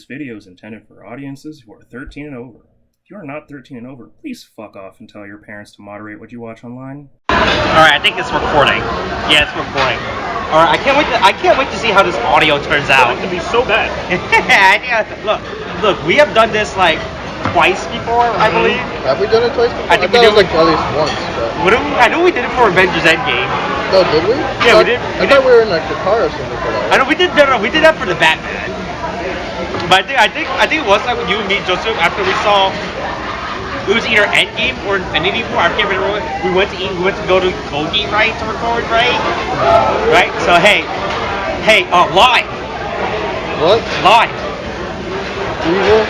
This video is intended for audiences who are 13 and over. If you are not 13 and over, please fuck off and tell your parents to moderate what you watch online. Alright, I think it's recording. Yeah, it's recording. Alright, I can't wait to see how this audio turns out. It could be so bad. Look, we have done this like twice before, I believe. Have we done it twice before? I think thought it was like at least once. But... I know we did it for Avengers Endgame. No, did we? Yeah, we did. I thought we were in like the car or something for that. Right? I know we did that for the Batman. But I think it was like with you and me, Joseph, after we saw it was either Endgame or Infinity War. I can't remember. We went to go to Kogi, right, to record, right? Right. So hey, live. What? Live. Evil.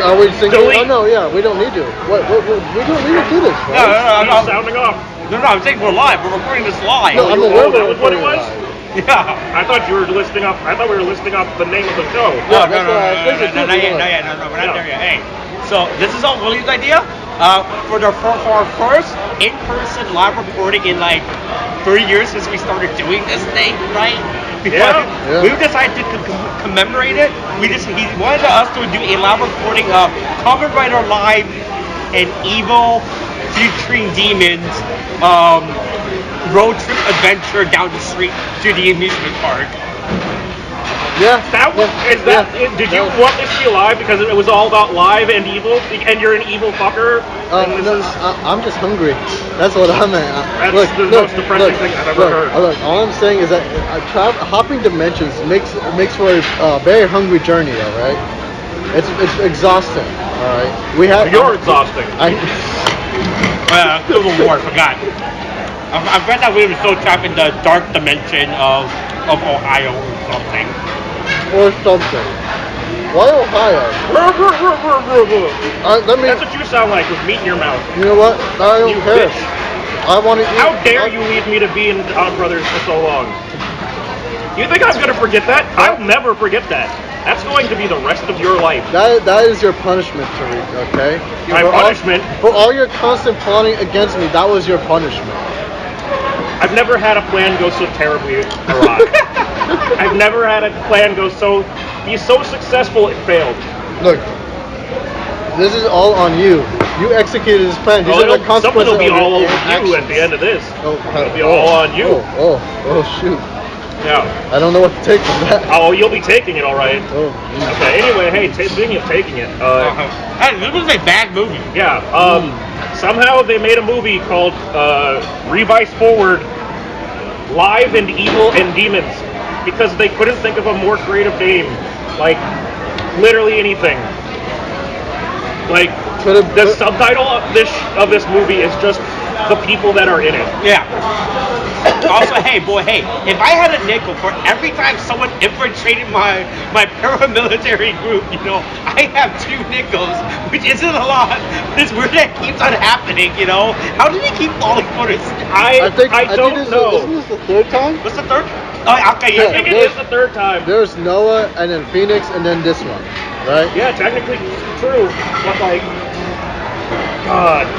Are we singing? Delete. Oh no, yeah, we don't need to. What? We don't need to do this, right? No, I'm sounding off. No, I'm saying we're live. We're recording this live. No, I'm aware that was what it was? Live. Yeah. I thought you were listing off. I thought we were listing off the name of the show. No, not yet. No, we're not there yet. Hey, so this is all Willie's idea. For our first in-person live recording in like 3 years since we started doing this thing, right? Yeah. We decided to commemorate it. He wanted us to do a live recording of Kamen Rider Live and Evil featuring demons. Road trip adventure down the street to the amusement park. Yeah. Did you want this to be live because it was all about live and evil, and you're an evil fucker? No, I'm just hungry. That's what I'm at. That's the most depressing thing I've ever heard. Look, all I'm saying is that hopping dimensions makes for a very hungry journey. All right. It's exhausting. All right. You're exhausting. Civil War, I forgot. I read that we were so trapped in the dark dimension of Ohio or something. Why Ohio? That's what you sound like with meat in your mouth. You know what? I don't You care. bitch. I want to eat. How dare you leave me to be in Donbrothers for so long? You think I'm going to forget that? I'll never forget that. That's going to be the rest of your life. That is your punishment, Tariq, okay? My punishment? For all your constant plotting against me, that was your punishment. I've never had a plan go so terribly awry. I've never had a plan be so successful it failed. Look, this is all on you. You executed this plan. These are the consequences. Something will be all over actions. you at the end of this. It'll be all on you. Oh, shoot. Yeah. I don't know what to take from that. Oh, you'll be taking it, all right. Oh. Okay. Anyway, hey, speaking of taking it, This was a bad movie. Yeah. Somehow they made a movie called Revice Forward, Live and Evil and Demons, because they couldn't think of a more creative name. Like, literally anything. Like, the subtitle of this movie is just the people that are in it. Yeah. Also, hey, if I had a nickel for every time someone infiltrated my paramilitary group, I have 2 nickels, which isn't a lot. It's weird that it keeps on happening, How did he keep falling for this? I don't know. Isn't this the 3rd time? What's the 3rd? Oh, okay, I think it is the 3rd time. There's Noah, and then Phoenix, and then this one, right? Yeah, technically true, but like, God.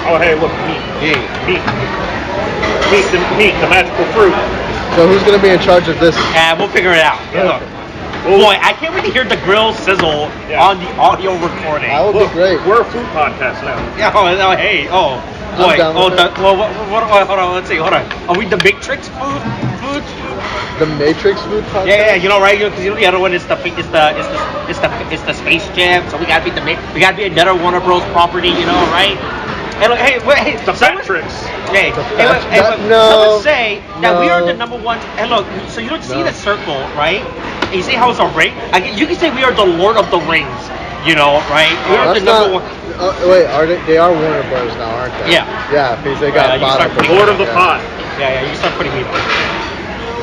Oh, hey, look, meat, the magical fruit. So who's gonna be in charge of this? We'll figure it out. Yeah. Boy, I can't wait to hear the grill sizzle on the audio recording. That would be great. We're a food podcast now. Yeah. Hey. Oh. Boy. Hold on. Let's see. Hold on. Are we the Matrix food? The Matrix food podcast? Yeah. Right? Because the other one is the Space Jam. So we gotta be another Warner Bros. Property. Right? Hey, look, hey, the Matrix. Hey, someone say that we are the number one. And look, so you don't see the circle, right? And you see how it's a ring? You can say we are the Lord of the Rings, right? We are the number one. Wait, they are Warner Bros. Now, aren't they? Yeah. Yeah, because they got Lord of the Pot. Yeah, you start putting me.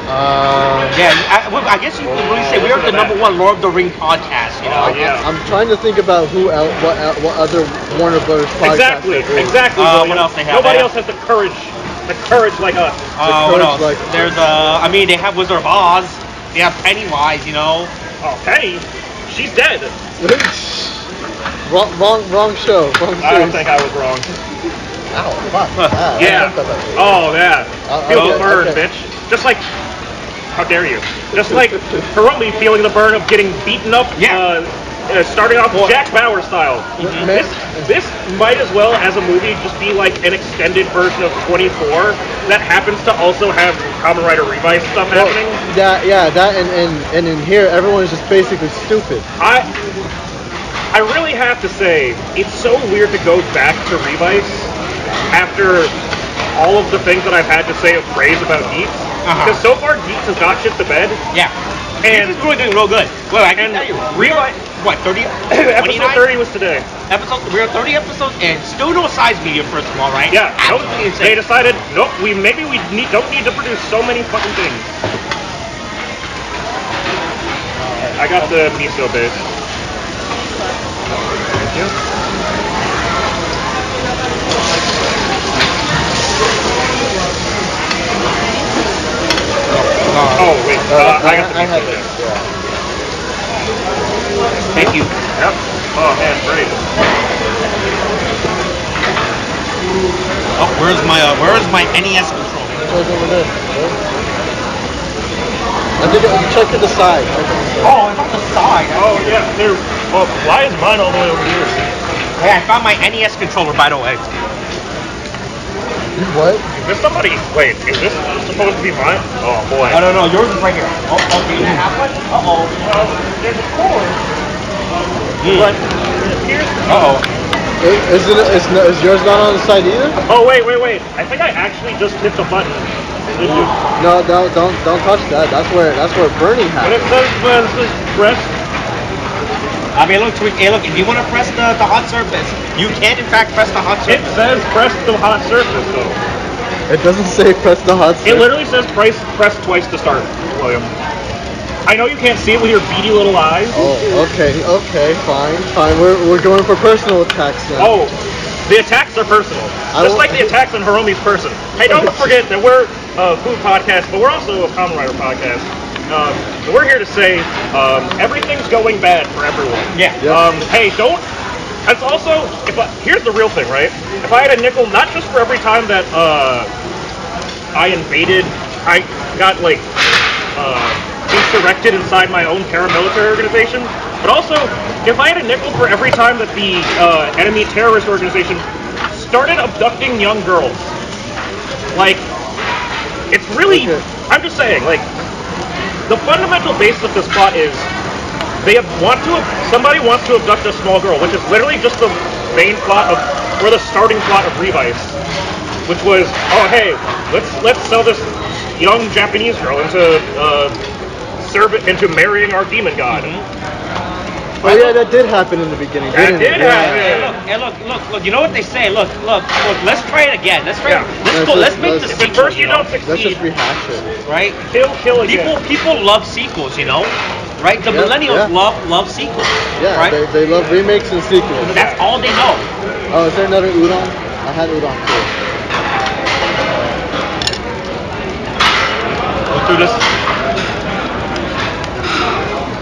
I guess you can really say we are the number one Lord of the Ring podcast, Yeah. I'm trying to think about who else, what other Warner Brothers podcasts. Exactly. What else they have? Nobody else has the courage like us. What else? There's they have Wizard of Oz. They have Pennywise, Oh, Penny? She's dead. wrong show. I don't think I was wrong. Ow, fuck. Yeah. Oh, yeah. Feel the burn, bitch. Just like How dare you? Just like Hiromi feeling the burn of getting beaten up. Starting off Jack Bauer style. This might as well, as a movie, just be like an extended version of 24 that happens to also have Kamen Rider Revice stuff happening. That and in here everyone's just basically stupid. I really have to say, it's so weird to go back to Revice after all of the things that I've had to say of praise about Geeks. Because so far Geeks has got shit to bed. Yeah. And Geeks is really doing real good. Well, I can tell you, Revice, what, 30? Episode 30 was today. We're 30 episodes and still no size medium, first of all, right? Yeah. Absolutely insane. They decided, nope, we don't need to produce so many fucking things. I got the miso base. Thank you. Oh, wait. I got the miso base. Yeah. Thank you. Yep. Oh man, great. Oh, where's my NES controller? It's over there. I think check to the side. Oh, it's on the side. Oh yeah. Well, why is mine all the way over here? Hey, I found my NES controller, by the way. What? Is this somebody? Wait, is this supposed to be mine? Oh boy. I don't know. Yours is right here. Oh, do you have one? Uh-oh. Well, there's a cord. But it appears to be... Is yours not on the side either? Oh wait. I think I actually just hit the button. No, don't touch that. That's where Bernie When has it says press. I mean, look, if you want to press the hot surface, you can in fact press the hot It surface. says press the hot surface though. it. Doesn't say press the hot surface. It literally says press twice to start, William. I know you can't see it with your beady little eyes. Oh, okay, fine. We're going for personal attacks now. Oh, the attacks are personal. Just like the attacks on Hiromi's person. Hey, don't forget that we're a food podcast, but we're also a Kamen Rider podcast. We're here to say everything's going bad for everyone. Yeah. Hey, don't. It's also, here's the real thing, right? If I had a nickel, not just for every time that I got like insurrected inside my own paramilitary organization, but also if I had a nickel for every time that the enemy terrorist organization started abducting young girls. Like, it's really, I'm just saying, like, the fundamental basis of this plot is somebody wants to abduct a small girl, which is literally just the main plot or the starting plot of Revice, which was, oh hey, let's sell this young Japanese girl into marrying our demon god. Oh yeah, that did happen in the beginning. That did happen. Hey, look. You know what they say? Look. Let's try it again. Let's try. Yeah. Let's make the sequel. First you don't succeed. Let's just rehash it. Right? Kill again. People love sequels, you know? Right? The millennials love sequels. Yeah, right? they love remakes and sequels. That's all they know. Oh, is there another udon? I had udon too. Go through this.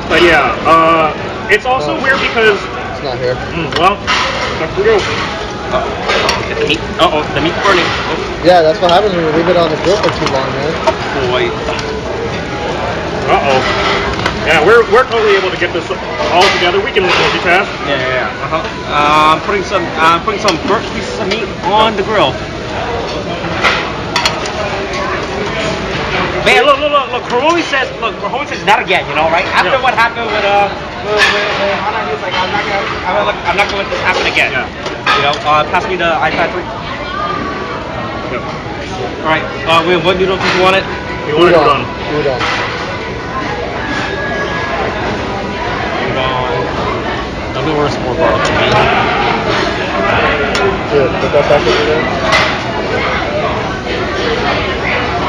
But yeah, it's also weird because It's not here. well, that's for you. Get the meat. The meat's burning. Yeah, that's what happens when you leave it on the grill for too long, man. Boy. Yeah, we're totally able to get this all together. We can multitask. Yeah. I'm putting some burnt pieces of meat on the grill. Man, look. Hiromi says not again, you know, right? After what happened with Hana, he's like, I'm not gonna let this happen again. Yeah. You know, pass me the iPad 3. Yep. All right. What noodles do you want it? You want it done? Udon. Let me order some more garlic to me. Good, but that's actually udon.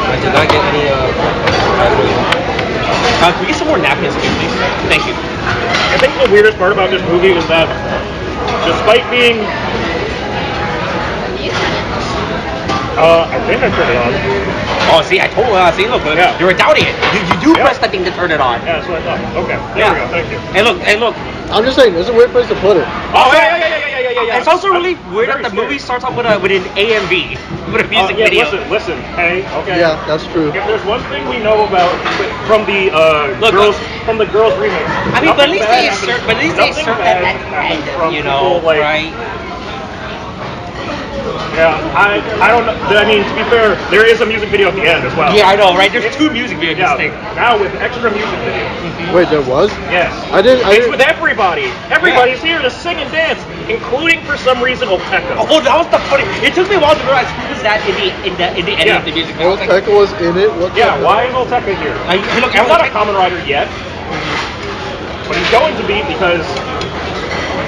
I did not get any. Can we get some more napkins, please? Thank you. I think the weirdest part about this movie is that, despite being, I think I turned it on. Oh, see, I told you. See, look, Yeah. you were doubting it. You do press the thing to turn it on. Yeah, that's what I thought. Okay, there we go. Thank you. Hey, look. I'm just saying, there's a weird place to put it. Oh, yeah. It's also really weird very that the scared. movie starts off with an A and B, with a music Yeah, video. listen, hey, okay. Yeah, that's true. If there's one thing we know about from the girls remix. I mean, but at least they Nothing assert, bad that happened end, from you know, people, like, right? Yeah, I don't know. I mean, to be fair, there is a music video at the end as well. Yeah, I know, right? There's 2 music videos in this thing. Now with extra music video. Wait, there was? Yes. It's with everybody. Everybody's here to sing and dance, including for some reason Oteka. Oh, that was the funny. It took me a while to realize who was that in the end of the music video. Oteka was in it? What Why is Oteka here? Look, I'm not a Kamen Rider yet, but he's going to be because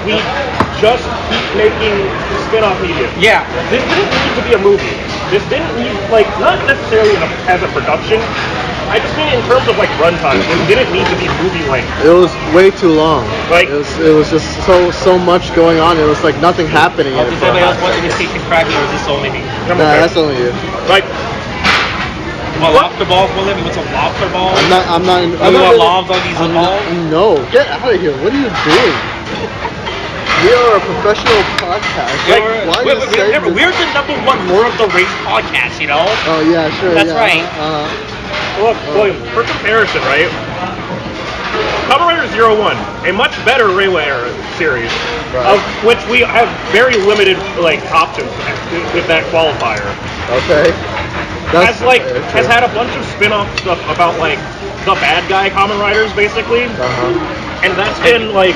we just keep making spin-off media. Yeah. This didn't need to be a movie. This didn't need, like, not necessarily as a production. I just mean in terms of, like, runtime. This didn't need to be movie-length. It was way too long. Like, it was just so much going on. It was like nothing happening. Does anybody else want to see Craggy, or is this only me? Nah, that's only you. Like, Well, lobster balls, will it be with some lobster balls? I'm not. Are you want lobs on these balls? No, get out of here. What are you doing? We are a professional podcast. Remember, we're the #1 Lord of the Rings podcast, you know? Oh, yeah, sure. That's right. Look, William, for comparison, right? Kamen Rider 01, a much better Reiwa era series, Right. of which we have very limited, like, options with that qualifier. Okay. Has had a bunch of spin-off stuff about, like, the bad guy Kamen Riders, basically. And that's been, like,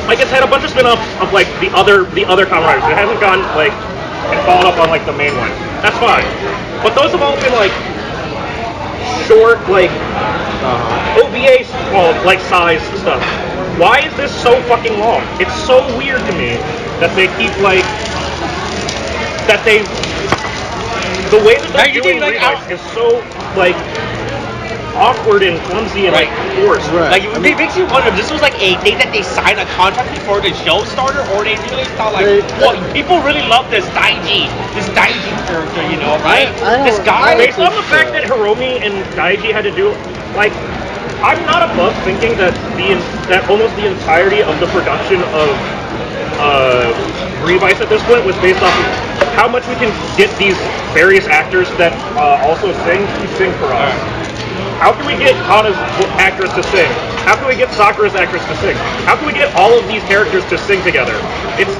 it's had a bunch of spin-offs of, like, the other Kamen Riders. It hasn't gone, like, and followed up on, like, the main one. That's fine. But those have all been, like, short, like, OVA, like, size stuff. Why is this so fucking long? It's so weird to me that they keep, like, the way that they're doing Revice is so, like, awkward and clumsy and, like, forced. Right. Like, it makes you wonder if this was, like, a thing that they signed a contract before the show started, or they really thought, like, people really love this Daiji character, you know, right? This guy. Based on the fact that Hiromi and Daiji had to do, like, I'm not above thinking that almost the entirety of the production of Revice at this point was based off of how much we can get these various actors that also sing to sing for us. How can we get Hana's actress to sing? How can we get Sakura's actress to sing? How can we get all of these characters to sing together?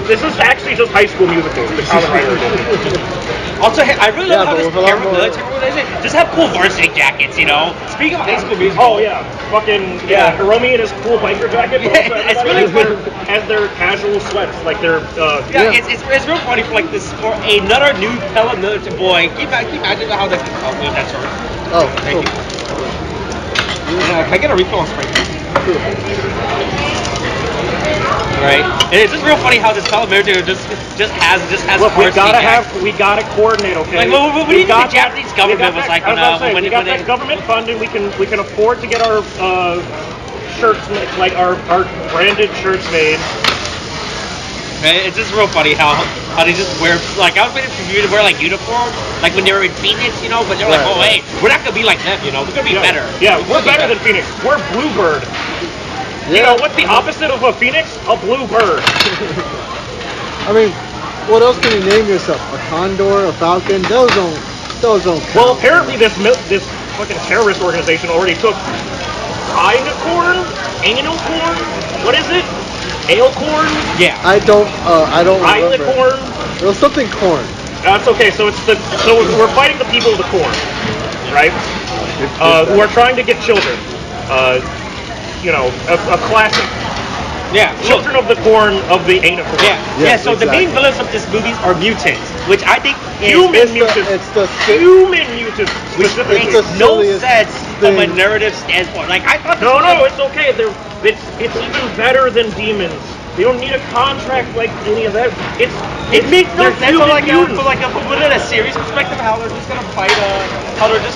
This is actually just High School Musical, the Kamen Rider edition. Also, I really love how this military organization just have cool varsity jackets, you know? Speaking of High School Musical. Oh, yeah. Fucking, yeah. Hiromi in his cool biker jacket. Yeah, it's really fun. As their casual sweats, like their, It's real funny for, like, this, for another new fellow military boy. Can you imagine how that's right. Oh, thank you. Can I get a refill on Sprite? Right. And it's just real funny how this fellow military just has. Look, we gotta coordinate, okay? Like, we need the Japanese government was like, we got that government funding. We can afford to get our shirts, like our branded shirts made. It's just real funny how they just wear, like, I was waiting for you to wear, like, uniform, like when they were in Phoenix, you know, but they were like, oh, hey, we're not gonna be like them, you know, we're gonna be better. Yeah, we're better than Phoenix. We're Bluebird. Yeah. You know, what's the opposite of a Phoenix? A Bluebird. I mean, what else can you name yourself? A condor, a falcon? Those don't count. Well, apparently this fucking terrorist organization already took Einicorn? Anal corn? What is it? Ale corn? Yeah. I don't remember. Corn? It was something corn. That's okay. So we're fighting the people of the corn, right? Who are trying to get children. You know, a classic. Yeah. Children of the corn of the Anacorn. Yeah. So the main villains of this movie are mutants, which I think is human mutants. Human mutants. Which makes no sense from a narrative standpoint. Like, I thought. No, it's okay. It's even better than demons. They don't need a contract like any of that. It makes no sense from a series perspective how they're just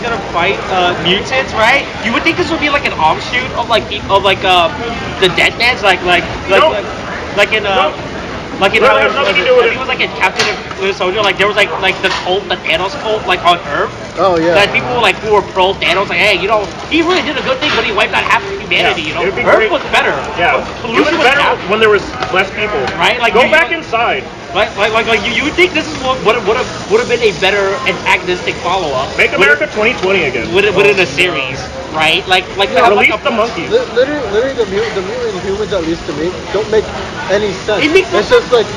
gonna fight mutants, right? You would think this would be like an offshoot of the Deadmans, like in how it was like in Captain of Soldier, like there was like the cult, the Thanos cult, like on Earth. Oh yeah. That people like who were pro Thanos, like, hey, you know, he really did a good thing when he wiped out half of humanity. Yeah, you know, Earth was better. Yeah, it was better when there was less people. Right? Like go back inside. You think this is what would have been a better antagonistic follow up? Make America 2020 again. Within a series, right? Like Release the monkeys. Literally, the mutant humans, at least to me, don't make any sense. It makes it's just like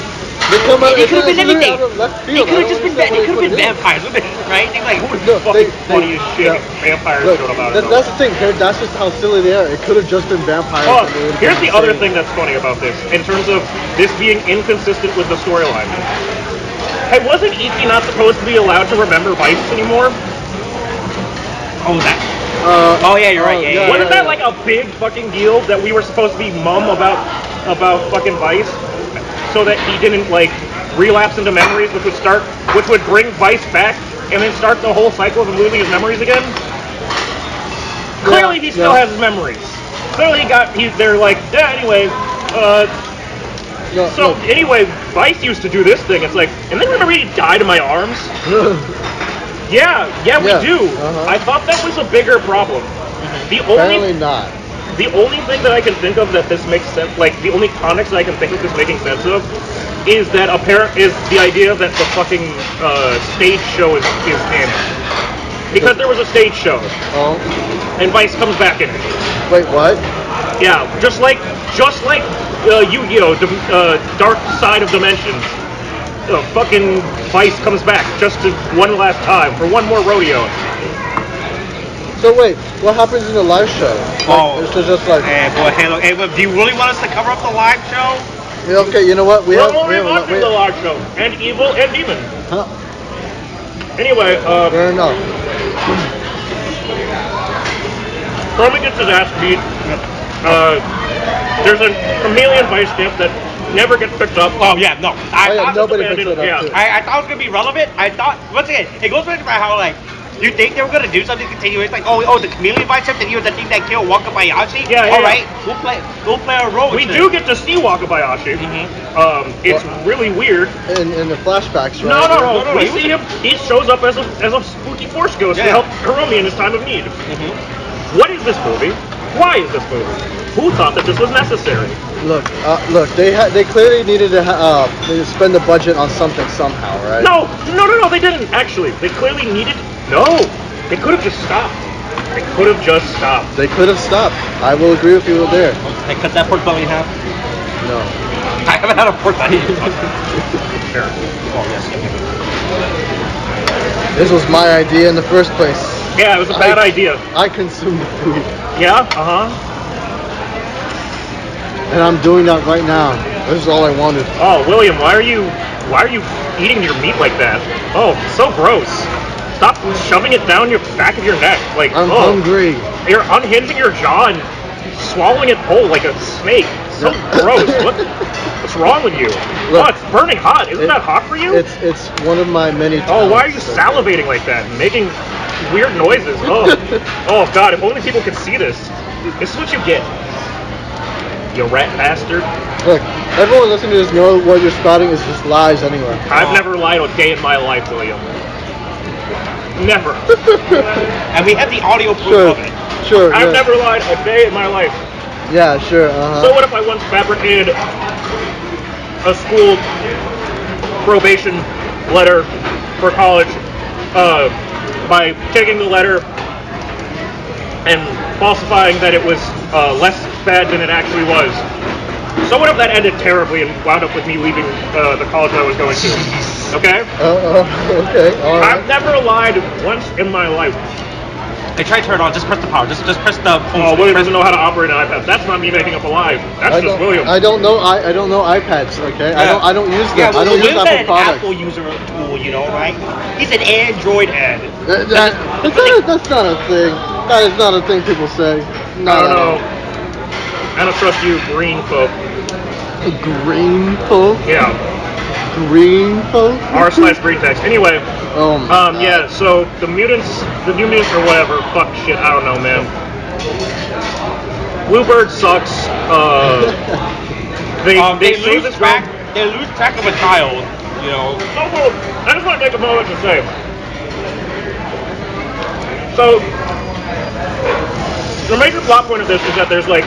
they come out. It could have been literally anything. out of left It field. could have just been. It could have been It vampires, right? They're like, Who would No, fucking they- funny as shit yeah. if vampires Look, showed up out of that's the thing. That's just how silly they are. It could have just been vampires. Oh, and they would've here's been the other insane. thing that's funny about this, in terms of this being inconsistent with the storyline. Hey, wasn't Iki not supposed to be allowed to remember Vice anymore? oh that. Oh Yeah, you're right. Yeah. Wasn't that like a big fucking deal that we were supposed to be mum about fucking Vice, so that he didn't like relapse into memories, which would bring Vice back and then start the whole cycle of him losing his memories again? Clearly, he still has his memories. Clearly, they're like, yeah. Anyway, No, anyway, Vice used to do this thing. It's like, and then remember he died in my arms. Yeah, we Yeah, do. uh-huh. I thought that was a bigger problem. The apparently only not. The only thing that I can think of that this makes sense, like the only comics that I can think of this making sense of, is that is the idea that the fucking stage show is canon. Because there was a stage show, Oh, and Vice comes back in it. wait, what? Yeah, just like Yu-Gi-Oh! Dark Side of Dimensions. Fucking Vice comes back just to one last time for one more rodeo. So wait, what happens in the live show? Like, it's just like, Hey, boy, do you really want us to cover up the live show? yeah, okay, you know what? We're only watching the live show, and evil and demon. Huh, Anyway, fair enough. Chroma gets his ass beat. There's a chameleon Vice gift that never gets picked up. Oh yeah, no. Nobody picks it up. Yeah. Too. I thought it was gonna be relevant. I thought once again, it goes back to how like you think they were gonna do something continuous, like the chameleon bicep, and he was the thing that killed Wakabayashi. Yeah. All right, we'll play a role. We with do get to see Wakabayashi. It's really weird. In the flashbacks, right? No. We see him. He shows up as a spooky force ghost to help Hiromi in his time of need. What is this movie? Why is this movie? Who thought that this was necessary? Look, they clearly needed to spend the budget on something somehow, right? No, they didn't actually. They clearly needed. No, they could have just stopped. They could have just stopped. They could have stopped. I will agree with you there. Hey, cut that pork belly in half. No. I haven't had a pork belly. Here. Oh yes. This was my idea in the first place. Yeah, it was a bad idea. I consumed the food, Yeah. and I'm doing that right now. This is all I wanted. Oh, William, why are you eating your meat like that? Oh, so gross. Stop shoving it down your back of your neck. Like, I'm hungry. You're unhinging your jaw and swallowing it whole like a snake. So gross. What's wrong with you? Look, it's burning hot. Isn't that hot for you? It's one of my many. Oh, why are you talents, salivating like that? Making weird noises. Oh God, if only people could see this. This is what you get. You rat bastard. Look, everyone listening to this knows what you're spouting is just lies anyway. I've never lied a day in my life, William. Never. And we have the audio proof of it. Sure. I've yeah. never lied a day in my life. Yeah, sure. So what if I once fabricated a school probation letter for college by taking the letter and falsifying that it was less bad than it actually was? So what if that ended terribly and wound up with me leaving the college I was going to? Okay? Okay. All right. I've never lied once in my life. Hey, try to turn it on. Just press the power. Just press the. Oh, William doesn't know how to operate an iPad. That's not me making up a lie. That's just William. I don't know. I don't know iPads. Okay. I don't use them. Yeah, I don't use William's Apple an products. Apple user tool, you know, right? He's an Android head. That's not a thing. That is not a thing people say. No. I don't know. I don't trust you, green folk. Green folk. Yeah. Green folk. R/green text. Anyway. Oh my God. Yeah. So the new mutants or whatever. Fuck shit. I don't know, man. Bluebird sucks. They lose this track. They lose track of a child. You know. I just want to take a moment to say. So the major plot point of this is that there's like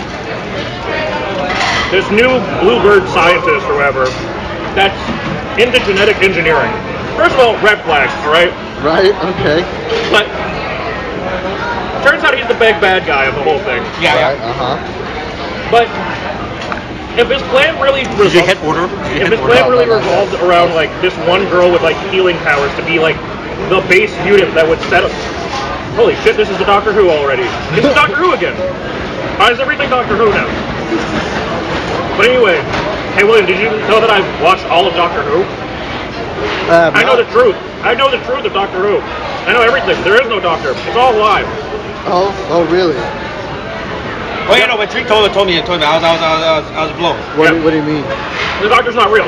this new Bluebird scientist or whatever that's into genetic engineering. First of all, red flag, all right? Right. Okay. But turns out he's the big bad guy of the whole thing. Yeah, Right. yeah. But if his plan really Did you hit order? revolved around like this one girl with like healing powers to be like the base mutant that would set up. Holy shit! This is the Doctor Who already. This is Doctor Who again. Why is everything Doctor Who now? But anyway, hey William, did you know that I've watched all of Doctor Who? I know the truth. I know the truth of Doctor Who. I know everything. There is no Doctor. It's all live. Oh, really? Oh yeah, no, when Tariq told me, I was blown. What do you mean? The Doctor's not real.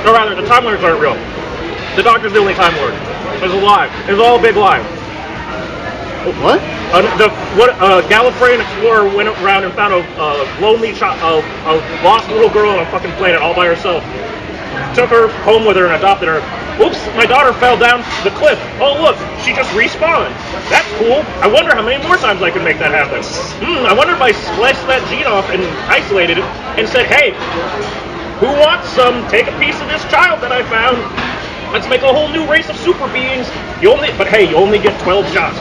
Or rather, the Time Lords aren't real. The Doctor's the only Time Lord. It's a lie. It's all a big lie. What? Gallifreyan explorer went around and found a lonely a lost little girl on a fucking planet all by herself. Took her home with her and adopted her. Oops, my daughter fell down the cliff. Oh look, she just respawned. That's cool. I wonder how many more times I can make that happen. I wonder if I sliced that gene off and isolated it and said, hey, who wants some? Take a piece of this child that I found. Let's make a whole new race of super beings. You only get 12 shots.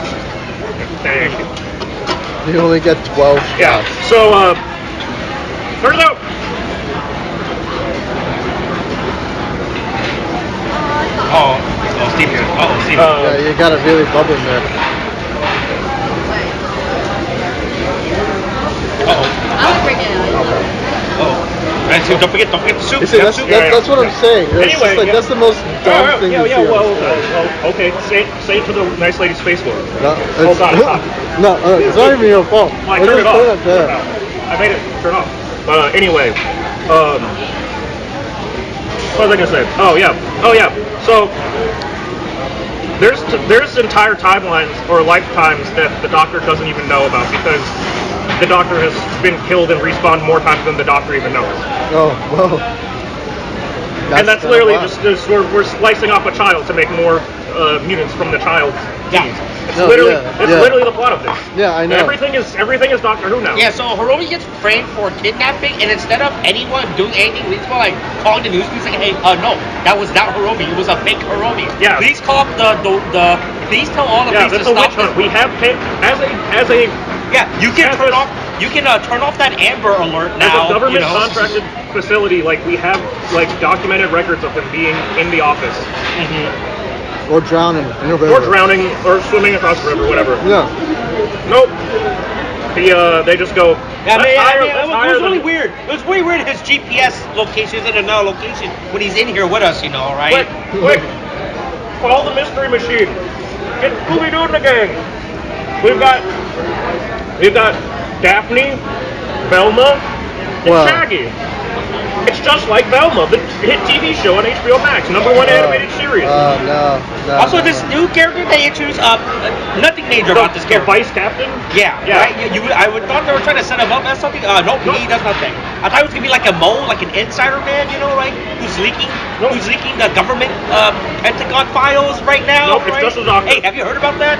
Dang. You only get 12 shots. Yeah. So, turns out. Steve here. Steve. Yeah, you got it really bubbling there. I'll bring it out. And so don't forget the soup. You see, that's what I'm saying. It's Anyway, just like, that's the most dumb thing you see. Well, okay. Say it to the nice lady's face for it. No, Oh God, it's hot. No, it's not even your fault. I We're turned it just off. putting it there. I made it turn off. Anyway, what was I gonna say? Oh yeah. So there's entire timelines or lifetimes that the Doctor doesn't even know about because the Doctor has been killed and respawned more times than the Doctor even knows. Oh, whoa. And that's literally just we're slicing off a child to make more mutants from the child's genes. It's literally the plot of this. Yeah, I know. Everything is Doctor Who now. Yeah, so Hiromi gets framed for kidnapping, and instead of anyone doing anything reasonable, like calling the news, he's like, hey, no, that was not Hiromi. It was a fake Hiromi. Yeah. Please call up please tell all the police to that's a stop witch hunt. We have as a yeah, you can turn off. You can turn off that Amber Alert now. As a government contracted facility, like we have like documented records of him being in the office. Or drowning in a river. Or drowning, or swimming across the river, whatever. Yeah. Nope. They just go. Yeah, it was really weird. It was really weird. His GPS location isn't another location when he's in here with us, right? Quick! Call the mystery machine. Get Scooby-Doo in the gang. We've got Daphne, Velma, and Shaggy. It's just like Velma, the hit TV show on HBO Max, #1 animated series. No. Also, this new character they introduced, nothing major about this character. The Vice Captain? Yeah. Right? I would thought they were trying to set him up as something. Nope, he does nothing. I thought it was gonna be like a mole, like an insider man, right? Who's leaking the government Pentagon files right now. Nope, right? it's just a doctor. Hey, have you heard about that?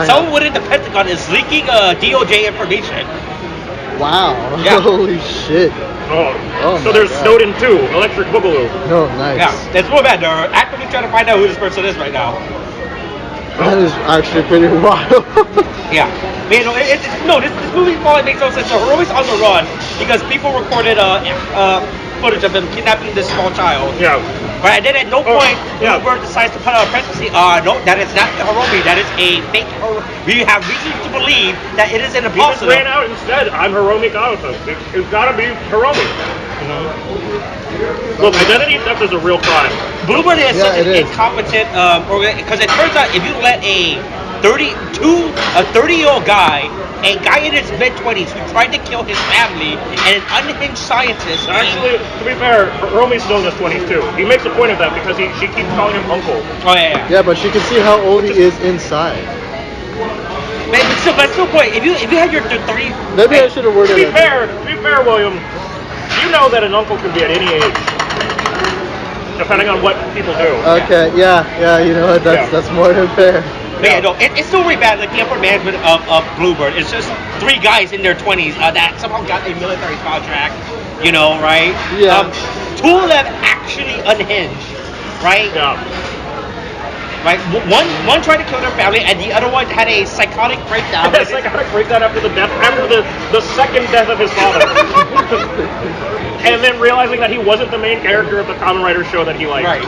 Someone within the Pentagon is leaking DOJ information. Wow. Yeah. Holy shit. So there's Snowden too, Electric Boogaloo. Oh, nice. Yeah, it's real bad. They're actively trying to find out who this person is right now. That is actually pretty wild. Yeah. Man, this movie probably makes no sense. So Hiromi's on the run because people recorded footage of him kidnapping this small child. Yeah. Right, and then at no point Bluebird decides to put out a press release. No, that is not Hiromi. That is a fake Hiromi. We have reason to believe that it is an imposter. He just ran out and said, I'm Hiromi Kawata. It's gotta be Hiromi. Look, identity theft is a real crime. Bluebird is such an incompetent because it turns out if you let a 30-year-old guy, a guy in his mid-20s who tried to kill his family, and an unhinged scientist. Actually, to be fair, Hiromi's still in his 20s too. He makes a point of that because she keeps calling him uncle. Oh yeah. Yeah, but she can see how old he is inside. But still, point. If you had your 30, maybe I should have worded it. To be fair, William, you know that an uncle can be at any age, depending on what people do. Okay, yeah, you know what? That's more than fair. Yeah, no, it's still really bad. Like the upper management of Bluebird, it's just 3 guys in their 20s that somehow got a military contract. Right? Yeah. two of them actually unhinged, right? Yeah. Right. One tried to kill their family, and the other one had a psychotic breakdown. A psychotic breakdown after the second death of his father. And then realizing that he wasn't the main character of the Kamen Rider show that he liked. Right.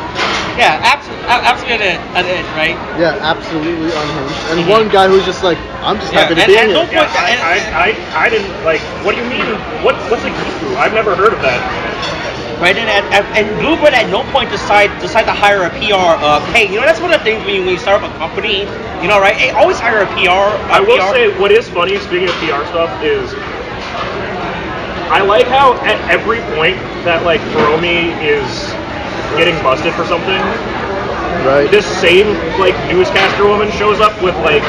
Yeah, absolutely an it, right? Yeah, absolutely unhinged. And one guy who's just like, I'm just happy to be and here. no point, I didn't like. What do you mean? What's a Gifu? I've never heard of that. Right, and Bluebird at no point decide to hire a PR. Hey, you know, that's one of the things when you start up a company, you know, right? Hey, always hire a PR. I will say, what is funny, speaking of PR stuff, is I like how at every point that like Hiromi is getting busted for something, Right. this same like newscaster woman shows up with like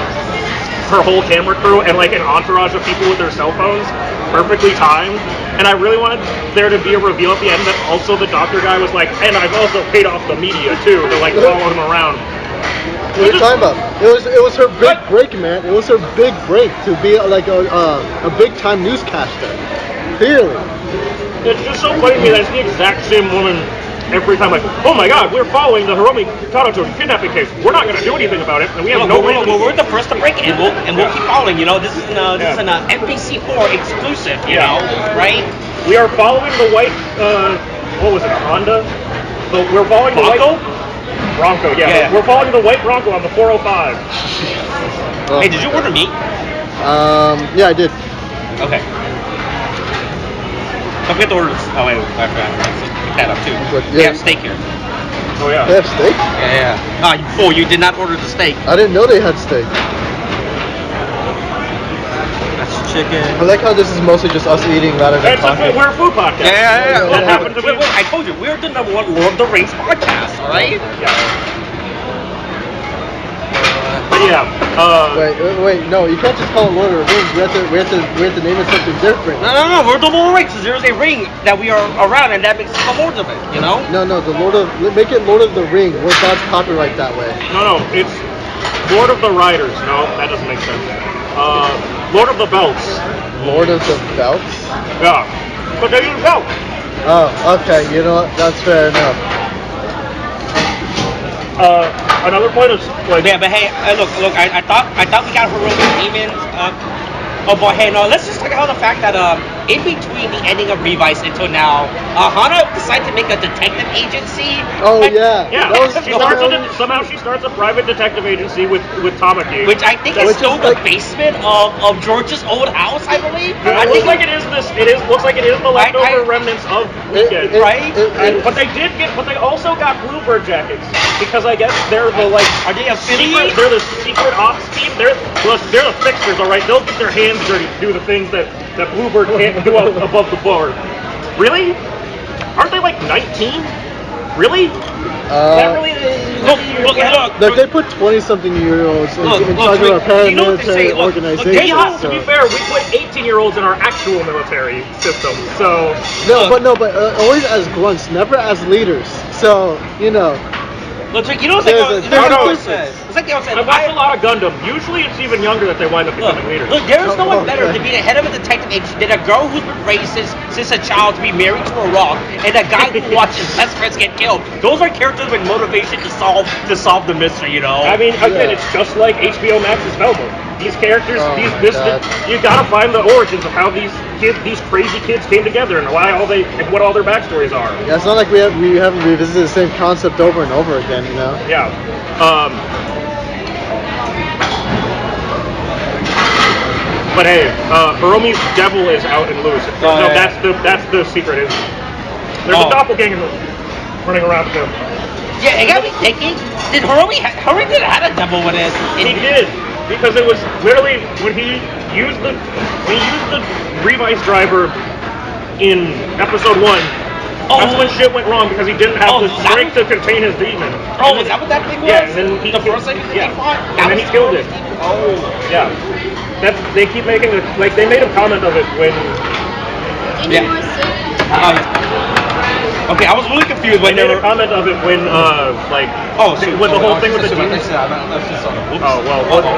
her whole camera crew and like an entourage of people with their cell phones, perfectly timed. And I really wanted there to be a reveal at the end that also the doctor guy was like, and I've also paid off the media too to like follow him around. What are you talking about? It was her big break, man. It was her big break to be like a big time newscaster. Clearly. It's just so funny to me that it's the exact same woman every time. Like, oh my God, we're following the Hiromi Tadato kidnapping case. We're not going to do anything about it, and we have no reason. We're the first to break it, and we'll keep following. You know, this is an NBC4 exclusive. You know, right? We are following the white. What was it? A Honda. So we're following the white Bronco. Yeah. We're following the white Bronco on the 405. Hey, did you order meat? Yeah, I did. Okay. Don't forget to order this. Oh wait, I forgot. Let's pick that up too. We have steak here. Oh yeah. They have steak? Yeah. You fool! You did not order the steak. I didn't know they had steak. That's chicken. I like how this is mostly just us eating rather than talking. We're a food podcast. Yeah. That happened to be. Wait, I told you we're the #1 Lord of the Rings podcast. All right. Yeah. But yeah. Wait, no, you can't just call it Lord of the Rings. We have to name it something different. No, we're the Lord of the Rings. There's a ring that we are around, and that makes us the Lords of it. You know? No, make it Lord of the Ring. We're God's copyright that way. No, it's Lord of the Riders. No, that doesn't make sense. Lord of the Belts. Lord of the Belts? Yeah. But they use belts. Oh, okay. You know what? That's fair enough. Another point is like. Yeah, but hey, look. I thought we got heroic demons. But hey, no. Let's just talk about the fact that in between the ending of Revice until now, Hana decided to make a detective agency. Oh yeah. Yeah. That was Somehow she starts a private detective agency with Tamaki. Which I think is still the basement of George's old house, I believe. Yeah, looks like it is the leftover remnants of Weekend. Right? But they also got Bluebird jackets because I guess they're the like. Are they affiliated? They're the secret ops team. They're the fixers, all right. They'll get their hands dirty to do the things that Bluebird can't do above the board. Really? Aren't they like 19? Really? Look. They put 20-something-year-olds in charge of our paramilitary organization. To be fair, we put 18-year-olds in our actual military system. So but always as grunts, never as leaders. So you know. Look, you know, it's like they all said. I watched a lot of Gundam. Usually, it's even younger that they wind up becoming leaders. Look, there is no one better to be the head of a detective agency than a girl who's been raised since a child to be married to a rock, and a guy who watches best friends get killed. Those are characters with motivation to solve the mystery. You know. I mean, again, it's just like HBO Max's Velma. These characters, you gotta find the origins of how these crazy kids came together and what all their backstories are. Yeah, it's not like we haven't revisited the same concept over and over again, you know. Yeah. But hey, Hiromi's devil is out and loose. That's the secret. There's a doppelganger running around too. Yeah, it got me thinking. Did Hiromi had a devil with it? He did. Because it was literally when he used the Revice driver in episode 1. That's when shit went wrong because he didn't have the strength to contain his demon. Oh, is that what that thing was? Yeah, and then he fought? And then he killed it. Oh. Yeah. They keep making it like they made a comment of it when. Yeah. Okay, I was really confused when they made a comment of it when with the whole thing with the demons.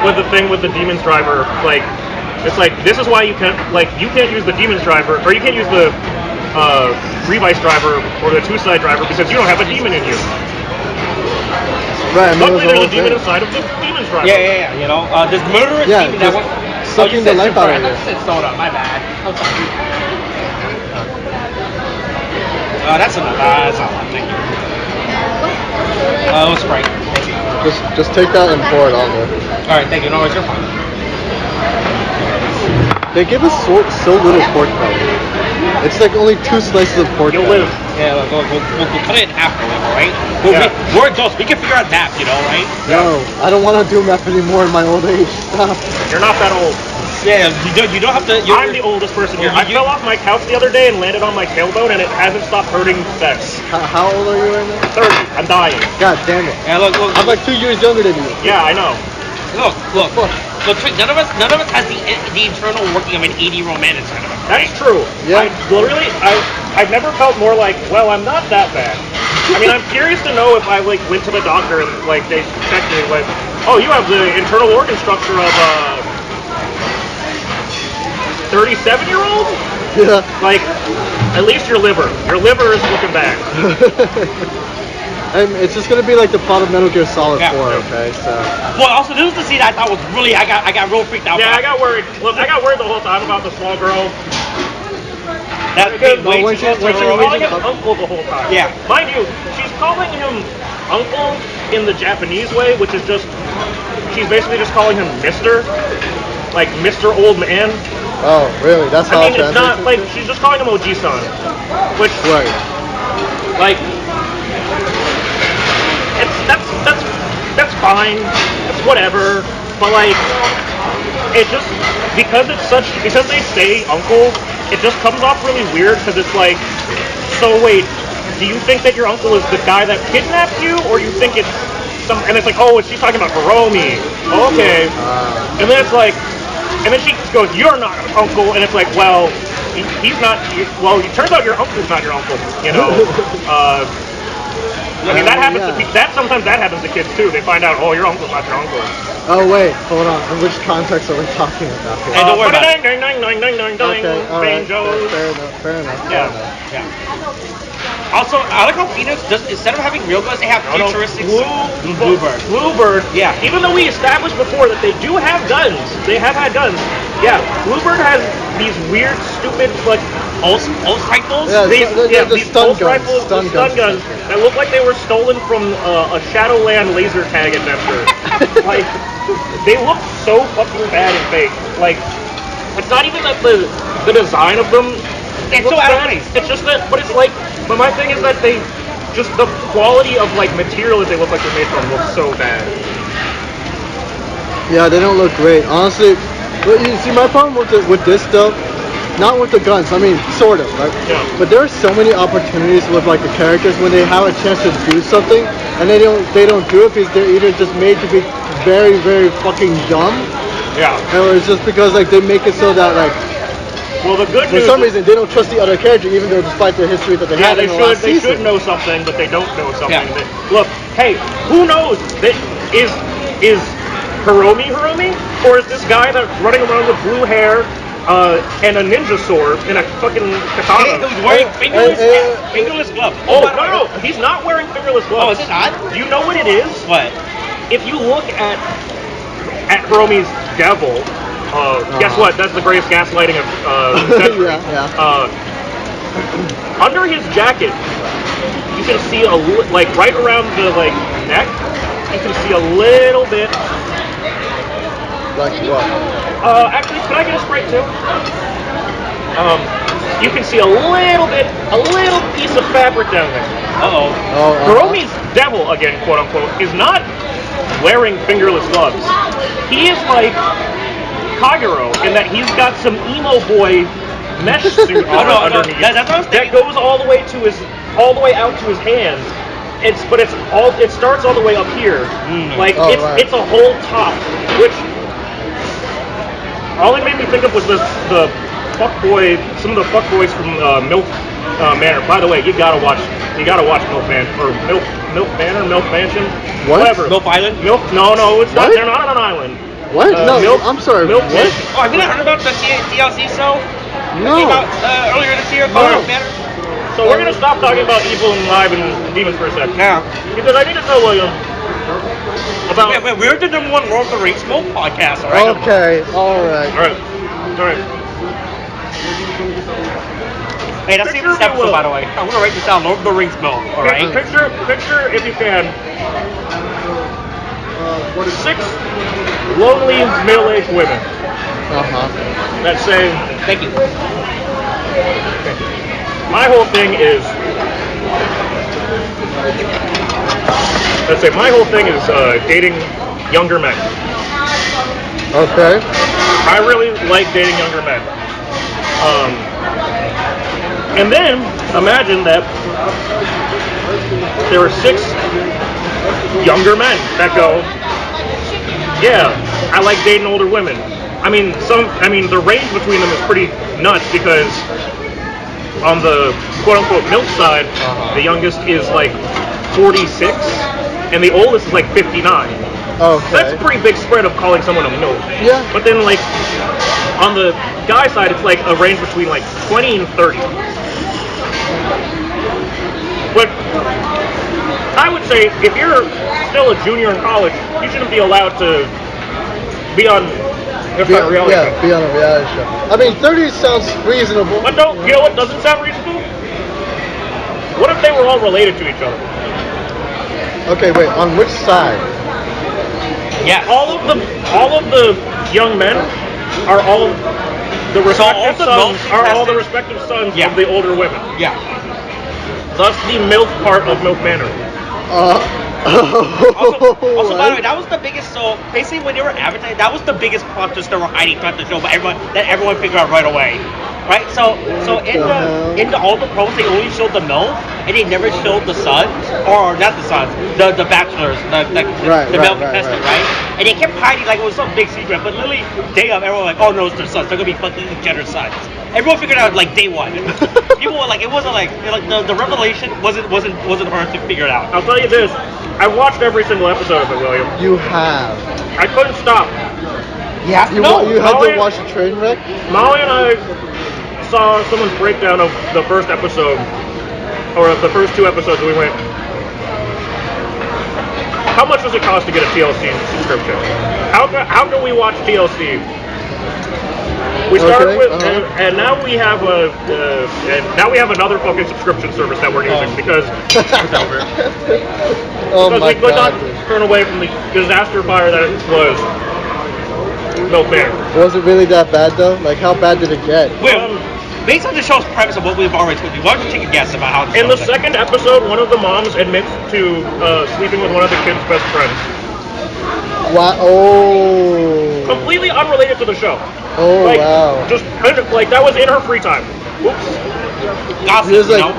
With the thing with the demons driver, like it's like this is why you can't use the demons driver or you can't use the Revice driver or the two-side driver because you don't have a demon in you. Right. I mean, Luckily, it there's was a demon inside of the demon's driver. Yeah. You know, this murderous Yeah, demon that just went. sucking the life out of I you. said soda. My bad. I'm sorry. That's enough. That's not one. Thank you. Sprite. Thank you. Just take that and pour it on there. All right, thank you. No worries, you're fine. They give us so little pork belly. It's like only 2 slices of pork You'll belly. live. Yeah, look, we'll cut it in half, right? Yeah. We're adults. We can figure out math, you know, right? No, I don't want to do math anymore in my old age. Stop. You're not that old. Yeah, you don't have to. I'm the oldest person here. I fell off my couch the other day and landed on my tailbone, and it hasn't stopped hurting since. How old are you right now? 30. I'm dying. God damn it. Yeah, look. I'm like 2 years younger than you. Yeah, I know. Look. Trick, none of us has the internal working of an 80-year-old man inside of us. That's true. Yeah. I've never felt more like, well, I'm not that bad. I mean, I'm curious to know if I like went to the doctor and like they checked me like, oh, you have the internal organ structure of a 37-year-old. Yeah. Like, at least your liver is looking bad. And it's just gonna be like the plot of Metal Gear Solid 4, okay? So. Well, also this was the scene I thought was really I got real freaked out. Yeah, by. I got worried. Look, I got worried the whole time about the small girl. That's Because way when too she- close to She's the calling him Norwegian. uncle the whole time. Yeah. Mind you, she's calling him uncle in the Japanese way, which is just, she's basically just calling him Mr. Like Mr. Old Man. Oh, really? That's how I mean, it it's not translates? like, she's just calling him Oji-san. Which, Right. like, that's fine. It's whatever. But like, it just, because they say uncle, it just comes off really weird because it's like, so wait, do you think that your uncle is the guy that kidnapped you, or you think it's some? And it's like, oh, she's talking about Hiromi. Okay. And then it's like, and then she goes, you're not an uncle, and it's like, well, he's not. Well, it turns out your uncle's not your uncle. You know. I mean, that happens to people. Sometimes that happens to kids too. They find out, oh, your uncle's not your uncle. Oh, wait. Hold on. In which context are we talking about here? Hey, don't worry about it. Ding, ding, ding, ding, ding, ding, Okay, all right. banjos. Fair enough. Yeah. Also, I like how Phoenix does, instead of having real guns, they have futuristic Bluebird. Bluebird. Yeah. Even though we established before that they do have guns, they have had guns. Yeah, Bluebird has these weird, stupid, like Pulse rifles. Yeah, these stun pulse guns. rifles, Stun stun guns that look like they were stolen from a Shadowland laser tag adventure. Like, they look so fucking bad and fake. Like, it's not even that the design of them. It's so out of place. It's just that, but it's like, but my thing is that they, just the quality of like material that they look like they're made from looks so bad. Yeah, they don't look great. Honestly, but you see, my problem with this stuff, not with the guns, I mean, sort of, right? Yeah. But there are so many opportunities with like the characters when they have a chance to do something, and they don't do it because they're either just made to be very, very fucking dumb, Yeah. or it's just because like they make it so that like, Well, the good for news. some reason, they don't trust the other character, even though despite the history that they Yeah, had they in the should. last They season. should know something, but they don't know something. Yeah. Look, hey, who knows? Is Hiromi, or is this guy that's running around with blue hair and a ninja sword and a fucking katana? Who's wearing fingerless gloves. Oh no, he's not wearing fingerless gloves. Oh, is it not? Do you know what it is? What? If you look at Hiromi's devil, guess what? That's the greatest gaslighting of century. Yeah. Under his jacket, you can see like right around the like neck, you can see a little bit. Like what? Actually, can I get a Sprite too? You can see a little piece of fabric down there. Uh-oh. Hiromi's devil, again, quote unquote, is not wearing fingerless gloves. He is like Kagero in that he's got some emo boy mesh suit underneath that goes all the way out to his hands. It starts all the way up here. It's a whole top, which all it made me think of was some of the fuckboys from MILF Manor. By the way, you gotta watch MILF Manor or MILF Manor, MILF Mansion, What? whatever. MILF Island? No, it's not. What? They're not on an island. What? No, MILF, I'm sorry. MILF What? Mansion. Oh, have you not heard about the DLC show? No. Came out earlier this year called No. MILF Manor? So we're gonna stop talking about evil and live and demons for a second. Yeah. Because I need to know, William, about. We're the #1 Lord of the Rings Smoke podcast, all right? Okay, alright. All right. Hey, that's the Picture, episode, by the way. I'm gonna write this down. Lord of the Rings Smoke, all right? Picture if you can. 6 lonely middle-aged women that say, Thank you. my whole thing is, dating younger men. Okay. I really like dating younger men. And then imagine that there are 6 younger men that go, yeah, I like dating older women. I mean, the range between them is pretty nuts because on the quote-unquote MILF side, the youngest is like 46, and the oldest is like 59. Okay. That's a pretty big spread of calling someone a MILF. Yeah. But then, like, on the guy side, it's like a range between like 20 and 30. But I would say if you're still a junior in college, you shouldn't be allowed to be on a reality show. Be on a reality show. I mean, 30 sounds reasonable. But you know what doesn't sound reasonable? What if they were all related to each other? Okay, wait, on which side? Yeah. All of the young men are all the respective sons of the older women. Yeah. Thus the MILF part of MILF Manor. Also, by the way, that was the biggest. So basically, when they were advertising, that was the biggest plot twist they were hiding throughout the show, but everyone figured out right away, right? So in the all the pros, they only showed the MILF, and they never showed the sons, or not the sons, the bachelors, the male contestant, right? And they kept hiding like it was some big secret, but literally day of, everyone was like, oh no, it's their sons. They're gonna be fucking each other's sons. Everyone figured out like day one. People were like, it wasn't like the revelation wasn't hard to figure it out. I'll tell you this. I watched every single episode of it, William. You have. I couldn't stop. You had to watch a train wreck? Molly and I saw someone's breakdown of the first episode, or the first 2 episodes, and we went, how much does it cost to get a TLC subscription? How can we watch TLC? We started with, and now we have another fucking subscription service that we're using because we could not turn away from the disaster fire that it was MILF Manor. Was it really that bad though? Like, how bad did it get? Well, based on the show's premise of what we've already told you, why don't you take a guess about how the in the second episode, one of the moms admits to sleeping with one of the kids' best friends. Wow! Oh. Completely unrelated to the show. Oh, wow. Just kind of like that was in her free time. Oops.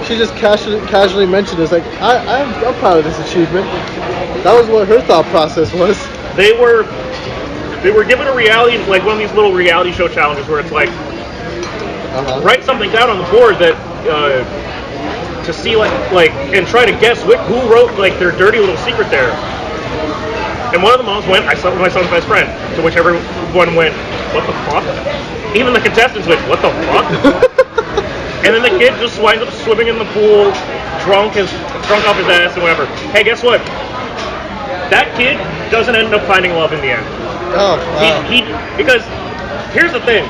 She just casually mentioned it. It's like, I'm proud of this achievement. That was what her thought process was. They were given a reality, like one of these little reality show challenges where it's like, write something down on the board that to see like and try to guess who wrote like their dirty little secret there. And one of the moms went, I slept with my son's best friend. To which everyone went, what the fuck? Even the contestants went, what the fuck? And then the kid just winds up swimming in the pool, drunk off his ass and whatever. Hey, guess what? That kid doesn't end up finding love in the end. Oh, wow. Because here's the thing.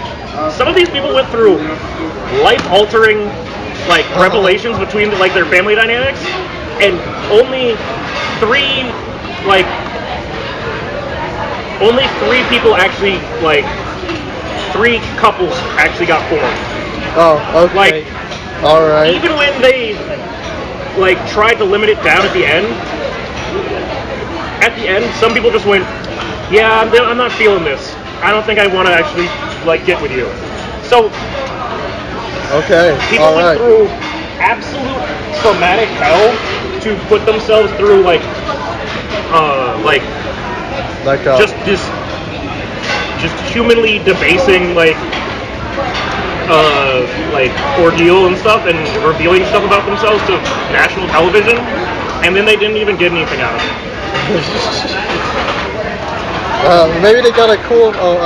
Some of these people went through life-altering revelations between their family dynamics, and only three people actually, 3 couples actually got formed. Oh, okay. All right. Even when they, tried to limit it down at the end, some people just went, yeah, I'm not feeling this. I don't think I want to actually, get with you. So, okay. People went through absolute traumatic hell to put themselves through, just humanly debasing ordeal and stuff, and revealing stuff about themselves to national television, and then they didn't even get anything out of it. Maybe they got a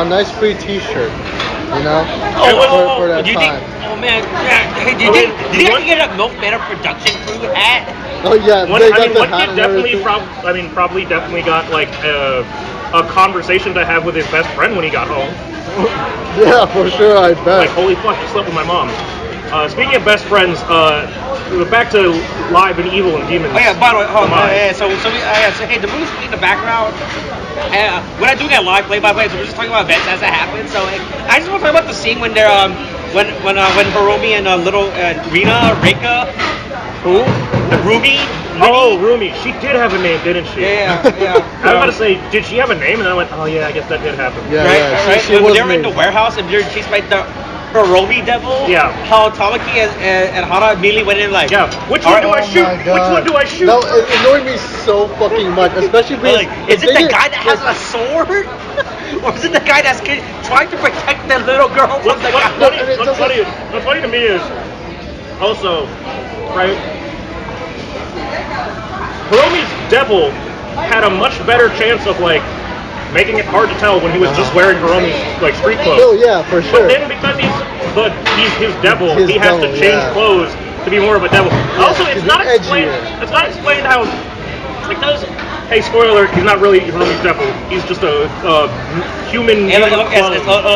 nice free T-shirt, you know, for that time. man. Hey, did you actually get a MILF MANOR production crew hat? Oh yeah, One they got kid the hat and definitely, everything. probably definitely got like a conversation to have with his best friend when he got home. Yeah, for sure, I bet. Like, holy fuck, you slept with my mom. Speaking of best friends, back to Live and Evil and Demons. Oh yeah, by the way, so hey, the movie's in the background. When I do get live play-by-play, so we're just talking about events as it happens. So I just want to talk about the scene when they're when Hiromi and little Reika, Who? Rumi. Oh, Rumi. She did have a name, didn't she? Yeah. I was about to say, did she have a name? And then I went, oh yeah, I guess that did happen. Yeah, Right, yeah. right. She When was they're in the made. warehouse and they're chased by the Hiromi devil. Yeah. How Tamaki and Hana immediately went in like. Yeah. Which one do I shoot? my God. Which one do I shoot? No, it annoyed me so fucking much, especially because Like, is it the guy that has a sword? Or is it the guy that's trying to protect the little girl from the guy? What's funny to me is also, right? Hiromi's devil had a much better chance of like making it hard to tell when he was just wearing Hiromi's like street clothes. Oh yeah, for sure. But then because he's his devil, His he has devil, to change yeah. clothes to be more of a devil. Also, to it's be not explained. edgier. It's not explained how. Because, hey, spoiler alert, he's not really Hiromi's devil. He's just a human. And clone.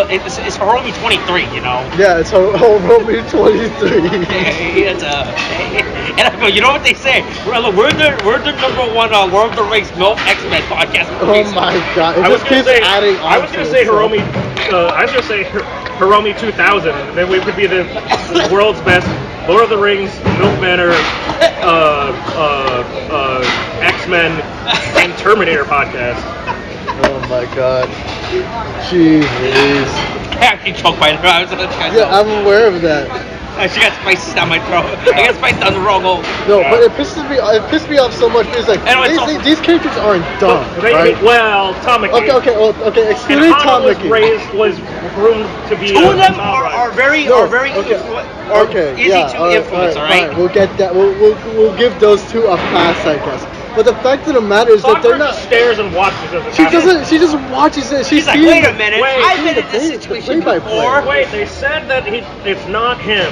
it's Hiromi 23, you know. Yeah, it's Hiromi 23. And I go, you know what they say? We're the number one World of the Rings MILF X-Men podcast. Oh my god! It I was just gonna keeps say. adding on I was gonna to say itself. Hiromi. I was gonna say Hiromi 2000. Then we could be the world's best Lord of the Rings, MILF Manor, X-Men, and Terminator podcast. Oh my god. Jeez. I actually choked by her. Yeah, I'm aware of that. She got spices down my throat. I got spices down the wrong hole. No, but it pissed me off so much because like Anyway, these characters aren't dumb, right? Well, Tamaki. Okay. And Excluding Hana Tamaki. was groomed to be. Two of them Kamen are Rider. very easy to influence. All right. We'll get that. We'll give those two a pass, I guess. But the fact of the matter is that they're Sakura not. just stares and watches as it She happens. doesn't. She just watches it. She's like, sees wait a it. minute. Wait, I've been in the this play- situation the play-by-play. before. Wait, they said that it's not him.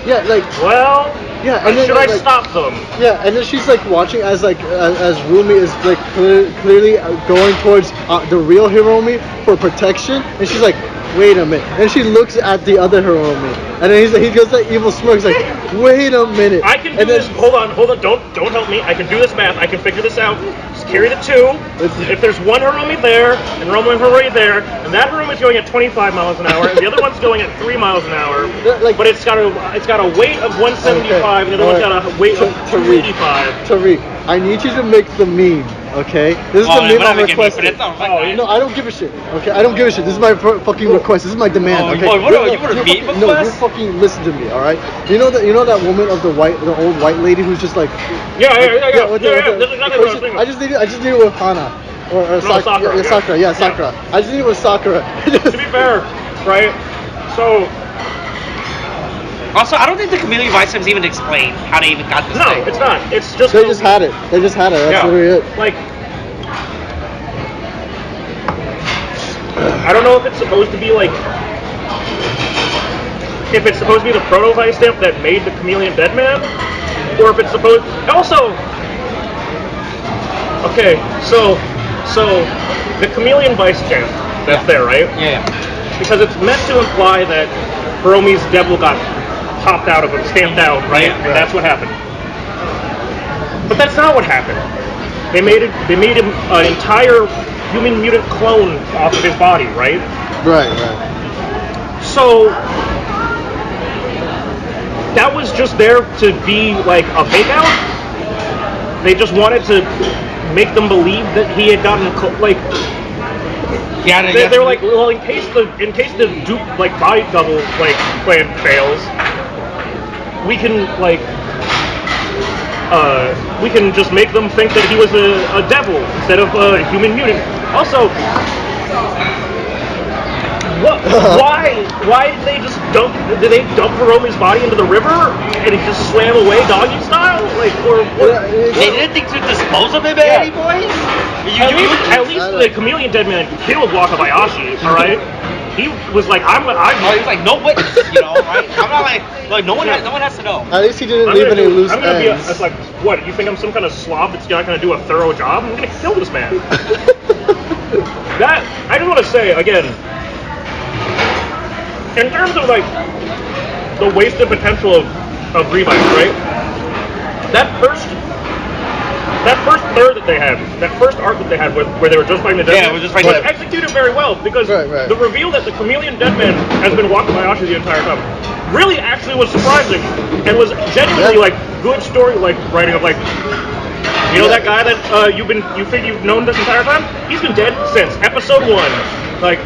Yeah, like Well, yeah. And then should I like, stop them? Yeah, and then she's like watching as Rumi is like clearly going towards the real Hiromi for protection, and she's like, wait a minute. And she looks at the other Hiromi, and then he goes that evil smirk. He's like, wait a minute. I can do and then, this. Hold on. Don't help me. I can do this math. I can figure this out. Just carry the two. If there's one Hiromi there and one Hiromi there, and that Hiromi's going at 25 miles an hour, and the other one's going at 3 miles an hour, like- but it's got a weight of 175, and the other one's got a weight of 285. Tariq, I need you to make the meme. Okay, this is the meme I'm requesting. No, I don't give a shit. Okay, I don't give a shit. This is my fucking request. This is my demand. Oh, Okay. you want a meme No, you request? fucking listen to me. All right. You know that woman of the old white lady who's just like. Yeah. with the- This is exactly what I was thinking. I just need it with Hana. Or Sakura. Sakura. Yeah, Sakura. I just need it with Sakura. To be fair, right? So Also, I don't think the Chameleon Vice Sims even explain how they even got this no, thing. it's not. It's just They just had it. That's literally it. Like, I don't know if it's supposed to be like, if it's supposed to be the proto Vice stamp that made the Chameleon Deadman, or if it's supposed. Also, okay, so the Chameleon Vice stamp that's there, right? Yeah. Because it's meant to imply that Hiromi's devil got popped out of him, stamped out, right? Yeah. And that's what happened. But that's not what happened. They made him an entire human mutant clone off of his body, right? Right. So that was just there to be like a fake out. They just wanted to make them believe that he had gotten like. Yeah. They were like, well, in case the dupe like body double like plan fails, we can just make them think that he was a devil instead of a human mutant. Also, why did they just dump Hiromi's body into the river and he just swam away doggy style? Like, or what? They didn't think to dispose of him at any point? At least the Chameleon Deadman killed Wakabayashi, alright? he was like, Oh, he was like, no witness, you know, right? I'm not like no one has to know. At least he didn't leave any loose I'm gonna be ends. it's like, what? You think I'm some kind of slob that's not gonna do a thorough job? I'm gonna kill this man. That I just want to say again, in terms of like the wasted potential of Revice, right? That first third that they had, that first arc that they had where they were just fighting the Deadman, was just fighting was executed very well because the reveal that the Chameleon Deadman has been walking by Ashi the entire time really actually was surprising and was genuinely like good story like writing of like, you know, that guy that you think you've known this entire time? He's been dead since episode 1, like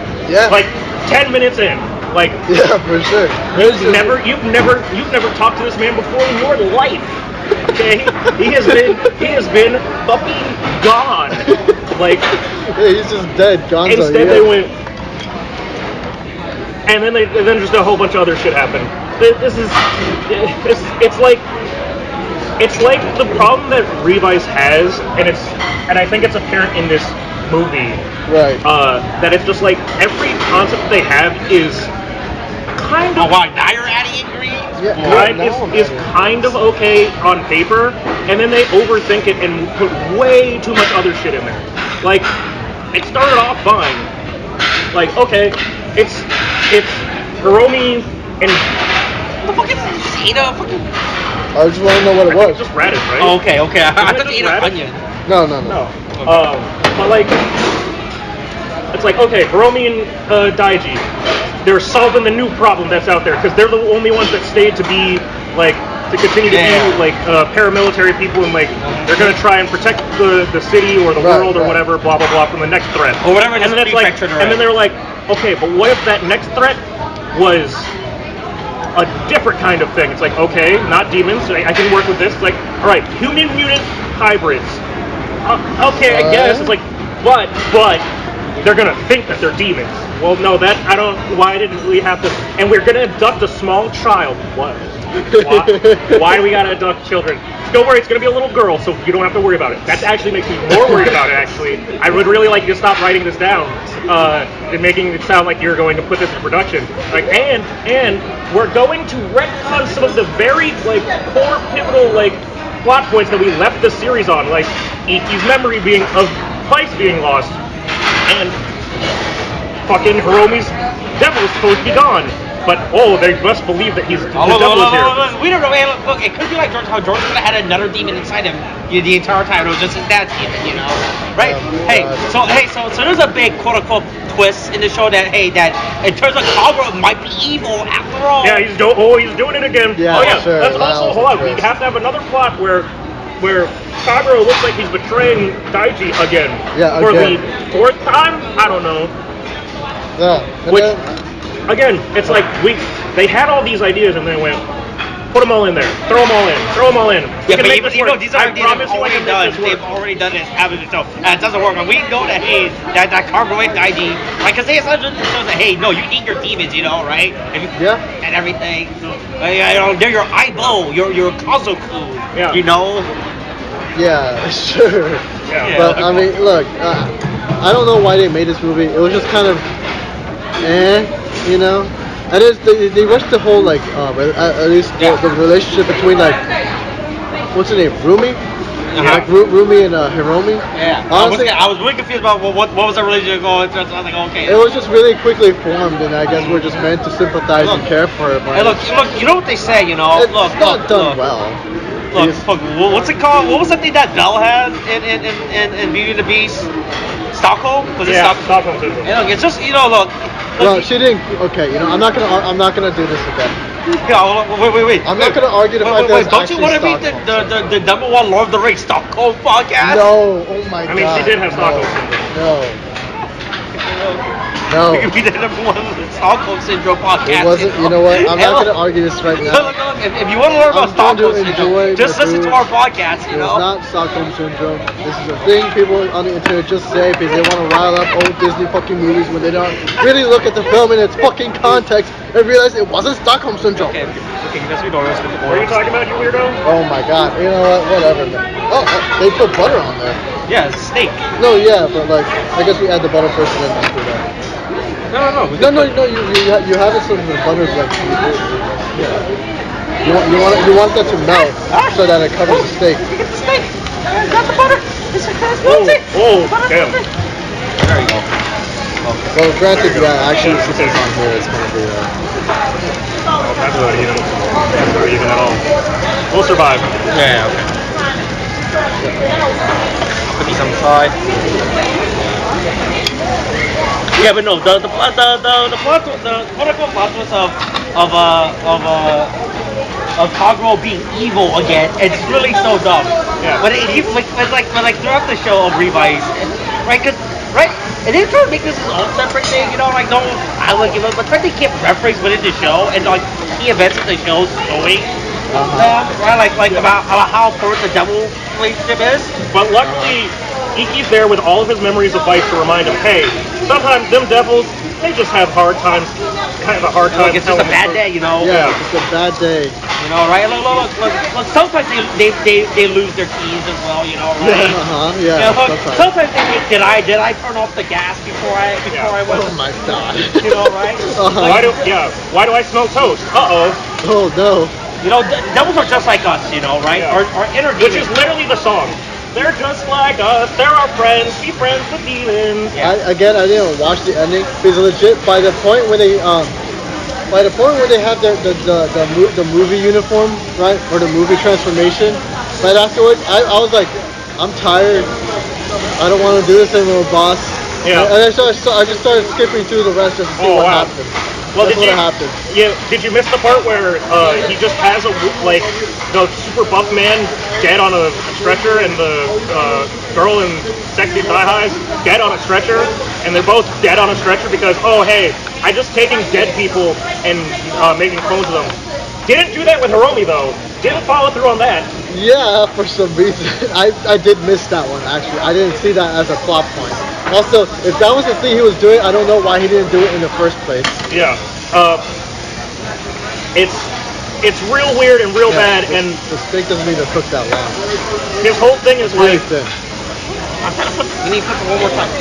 10 minutes in. Like, yeah, for sure. You've never talked to this man before in your life. Okay, he has been fucking gone. Like, yeah, he's just dead. Gonzo. Instead, they went, and then just a whole bunch of other shit happened. It's like the problem that Revice has, and I think it's apparent in this movie. Right. That it's just like every concept they have is kind of. Oh wow, now you're adding ingredients. Yeah, right, is kind of okay on paper, and then they overthink it and put way too much other shit in there. Like, it started off fine. Like, okay, it's Hiromi and What the fuck is this? Ada fucking. I just want to know what it I think was. it's just radish, right? Oh, okay. I thought just you ate an radish? onion. No. No. But like, it's like, okay, Hiromi and Daiji, they're solving the new problem that's out there because they're the only ones that stayed to be like to continue to be like paramilitary people and like they're gonna try and protect the city or the world or whatever, blah blah blah, from the next threat or whatever. And then it's like, and then they're like, okay, but what if that next threat was a different kind of thing? It's like, okay, not demons. I can work with this. It's like, all right, human mutant hybrids. Okay, I guess it's like, but they're gonna think that they're demons. Well, no, that I don't. Why didn't we have to? And we're gonna abduct a small child. What? Why do we gotta abduct children? Don't worry, it's gonna be a little girl, so you don't have to worry about it. That actually makes me more worried about it. Actually, I would really like you to stop writing this down and making it sound like you're going to put this in production. Like, and we're going to retcon some of the very like core pivotal like plot points that we left the series on, like Iki's memory of Vice being lost, and fucking Hiromi's devil is supposed to be gone. But they must believe that the devil is here. We don't know. Hey, look, it could be like how George could have had another demon inside him the entire time. It was just his dad's demon, you know, right? So there's a big quote unquote twist in the show that it turns out Kagura might be evil after all. Yeah, he's doing it again. Yeah, sure. Let's also hold on. We have to have another plot where Kagura looks like he's betraying Daiji again. Yeah, for the 4th time. I don't know. Yeah. Again, it's like they had all these ideas and they went, put them all in there, throw them all in. Yeah, but you know, these are ideas they've already done. They've already done this having the show, and it doesn't work. And we know that that Kagura and Daiji, right? Because they essentially shows that you need your demons, you know, right? And everything. They're your Aibo, your Kazoku, you know. Yeah, sure. Yeah. But I mean, look, I don't know why they made this movie. It was just kind of, you know. And they rushed the whole like, at least the relationship between like, what's her name, Rumi? Like Rumi and Hiromi. Yeah. Honestly, I was really confused about what was the relationship going. So I was like, okay. It was just really quickly formed, and I guess we're just meant to sympathize and care for it. Hey, look, you know what they say, you know. It's not done well. Look, what's it called? What was that thing that Belle had in Beauty and the Beast? Stockholm? Was it Stockholm syndrome. Hey, look, it's just, you know, look. Well, she didn't. Okay, you know, I'm not gonna do this again. Yeah, wait. I'm not gonna argue the fact that it's don't you want to be Stockholm. the number one Lord of the Rings Stockholm podcast? No, oh my god. I mean, she did have Stockholm syndrome. No. We could be the number one Stockholm syndrome podcast. It wasn't. You know what? I'm not gonna argue this right now. Look, if you want to learn about Stockholm syndrome, just listen to our podcast. You know. It's not Stockholm syndrome. This is a thing people on the internet just say because they want to rile up old Disney fucking movies when they don't really look at the film in its fucking context and realize it wasn't Stockholm syndrome. Okay, that's what What are you talking about, you weirdo? Oh my god. You know what? Whatever, man. Oh, they put butter on there. Yeah, it's steak. No, yeah, but like, I guess we add the butter first and then after that. No. No. You have it so the butter's like. Yeah. You want that to melt so that it covers the steak. Get the steak. Got the butter. It's melting. Oh, damn. There you go. Well, granted, yeah, actually, since it's on here, it's gonna be. Oh, that's not even. That's not even at all. We'll survive. Yeah. Okay. Put these on the side. Yeah, but no, the plot twist of Kaguro being evil again, it's really so dumb. Yeah. But it's like throughout the show of Revice, right? And they're trying to make this his own separate thing, you know, like don't I like it, but trying to keep reference within the show and like key events that the show's showing. Right, like about how important the devil relationship is. But luckily, Iki's there with all of his memories of Vice to remind him, hey, sometimes them devils, they just have hard times. Kind of a hard time. Like it's just a bad day, you know. Yeah, it's a bad day. You know, right? Look, sometimes they lose their keys as well, you know, right? Yeah. You know, sometimes they think, did I turn off the gas before I went? Oh my god. You know, right? Why do I smell toast? Oh no. You know, devils are just like us, you know, right? Yeah. Our inner Which is demons. literally the song. They're just like us. They're our friends. Be friends with demons. Yeah. I didn't watch the ending because legit by the point where they have the movie uniform, right, or the movie transformation, right afterwards, I was like, I'm tired. I don't want to do this anymore, boss. Yeah. And I just started skipping through the rest just to see what happened. Well, That's what happened. Did you miss the part where he just has the super buff man dead on a stretcher and the girl in sexy thigh highs dead on a stretcher, and they're both dead on a stretcher because I just taking dead people and making clones of them. Didn't do that with Hiromi though. Didn't follow through on that. Yeah, for some reason I did miss that one actually. I didn't see that as a plot point. Also, if that was the thing he was doing, I don't know why he didn't do it in the first place. Yeah. It's real weird and real bad, and the steak doesn't mean it took that long. His whole thing is like. I'm trying to flip. You need to flip it one more time.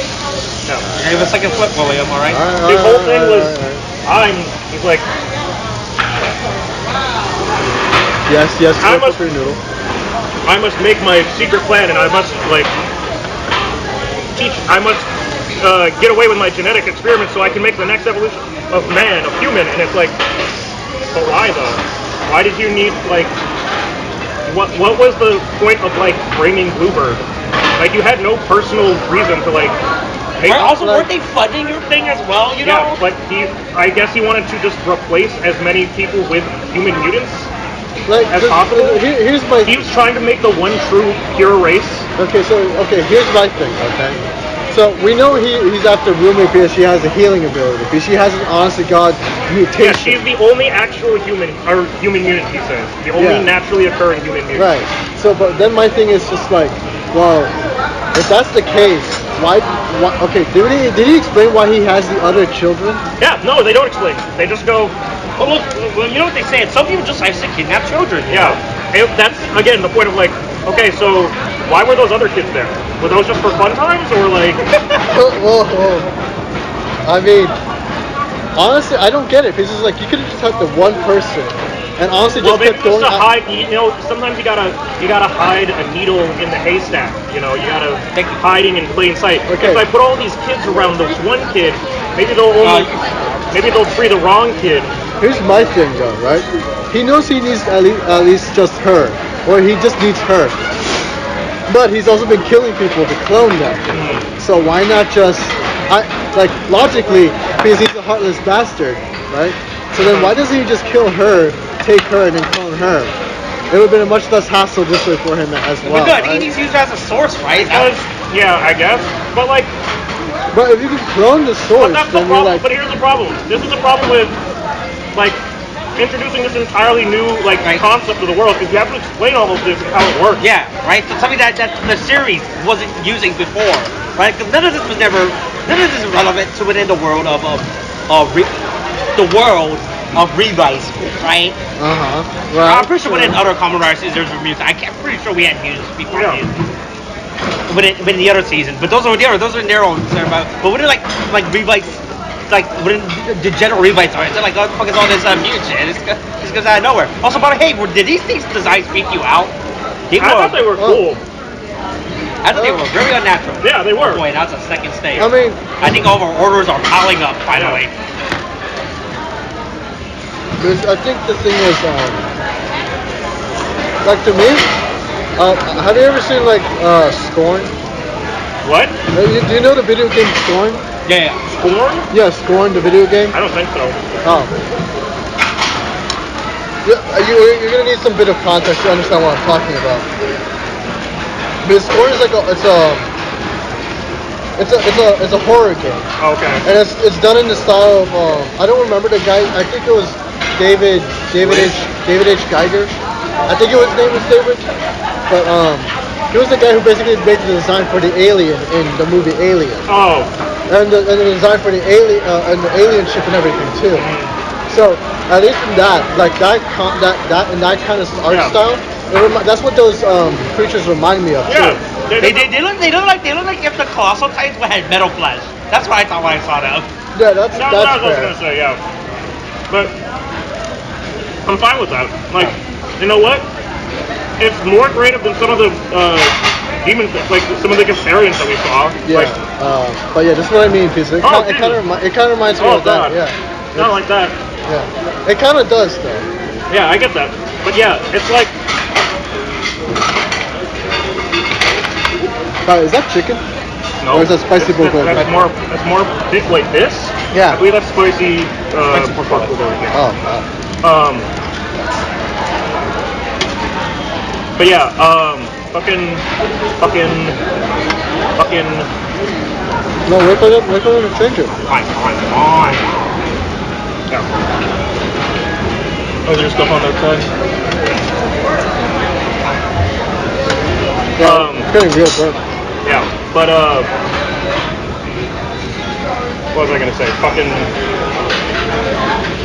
No. Give a second flip, William. All right. His whole thing was, he's like. Yes. I must make my secret plan, and I must get away with my genetic experiment so I can make the next evolution of man, of human. And it's like, but why though? Why did you need what was the point of blaming Bluebird? Like you had no personal reason to weren't they funding your thing as well? You know. Yeah, but I guess he wanted to just replace as many people with human mutants as possible. Here's my. He was trying to make the one true pure race. Okay, here's my thing. Okay, so we know he's after Rumi because she has a healing ability. Because she has an honest to God mutation. Yeah, she's the only actual human mutant. He says the only naturally occurring human mutant. Right. So, but then my thing is just well, if that's the case, why okay, did he explain why he has the other children? Yeah, no, they don't explain. They just go. Well, look, you know what they say? Some people just like to kidnap children. Yeah, that's again the point of okay, so why were those other kids there? Were those just for fun times or I mean, honestly, I don't get it because it's you could have just had the one person, and honestly, just kept going. To hide, sometimes you gotta hide a needle in the haystack. You gotta hiding in plain sight. Okay. If I put all these kids around this one kid, maybe they'll free the wrong kid. Here's my thing though, right? He knows he needs at least just her, or he just needs her. But he's also been killing people to clone them. So why not just, logically, because he's a heartless bastard, right? So then why doesn't he just kill her, take her, and then clone her? It would have been a much less hassle this way for him as well. But I think he's used as a source, right? Yeah, I guess. But But if you could clone the source, but that's then the problem. you're But here's the problem. This is the problem with introducing this entirely new concept to the world because you have to explain all of this and how it works. Yeah, right. So something that the series wasn't using before, right? Because none of this is relevant to within the world of Revice, right? Right. I'm pretty sure within other Kamen Rider seasons there's music. I'm pretty sure we had music before. Yeah. Within the other seasons, but those are in their own. But within like Revice like when the general Revice are. It's like, oh, fuck is all this mutant shit? It's because out of nowhere. Also, but hey, did these things designs freak you out? I thought they were cool. I thought they were very unnatural. Yeah, they were. Oh boy, that's a second stage. I mean, I think all of our orders are piling up finally. I think the thing is, like to me, have you ever seen like Scorn? What? Do you know the video game Scorn? Yeah. Scorn? Yeah, Scorn, the video game. I don't think so. Oh. Yeah, you're gonna need some bit of context to understand what I'm talking about. Because Scorn is like it's a horror game. Okay. And it's done in the style of I don't remember the guy. I think it was David H. Geiger. I think his name was David. But he was the guy who basically made the design for the alien in the movie Alien. Oh. And the design for the alien ship and everything too. So at least in that, like that in that kind of art style, that's what those creatures remind me of too. Yeah. They look like if the colossal titans had metal flesh. That's what I thought when I saw them. Yeah, that's That's what I was fair. gonna say, yeah. But I'm fine with that. Like, you know what? It's more creative than some of the demons, like some of the Caesarians that we saw. Yeah. Like, But yeah, this is what I mean, because it kind of reminds me of that. God. Yeah. Not like that. Yeah. It kind of does though. Yeah, I get that. But yeah, it's like. Is that chicken? No. Or is that spicy bulgogi? That's more. Wait, this? Yeah. I believe that's spicy. Spicy pork bulgogi. Oh. But yeah, fucking. No, wait for them to change it. Come on. Yeah. Oh, there's stuff on that side. Yeah, it's getting real burnt. Yeah, but what was I gonna say? Fucking,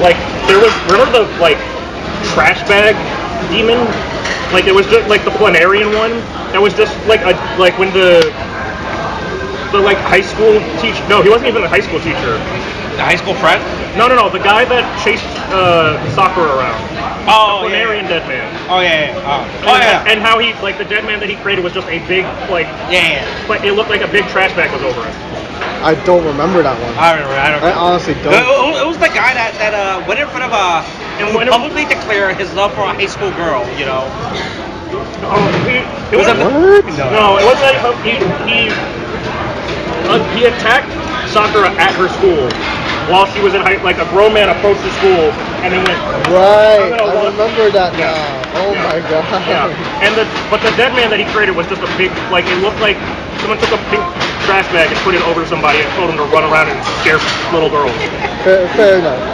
like, there was, remember the, like, trash bag demon? Like, it was just, like, the planarian one? That was just, like, when the like, high school teacher, no, he wasn't even a high school teacher. The high school friend? No, the guy that chased, Sakura around. Oh, the planarian dead man. Oh, yeah. And how he, like, the dead man that he created was just a big, like, Yeah. but it looked like a big trash bag was over it. I don't remember that one. I don't remember. I honestly don't. It was the guy that went in front of and would publicly declare his love for a high school girl, you know. Oh, it was What? No, it wasn't he attacked Sakura at her school while she was in like a grown man approached the school and then went Right, I remember that now. Oh my god. Yeah. But the dead man that he created was just a big, like, it looked like someone took a pink trash bag and put it over somebody and told him to run around and scare little girls. Fair enough.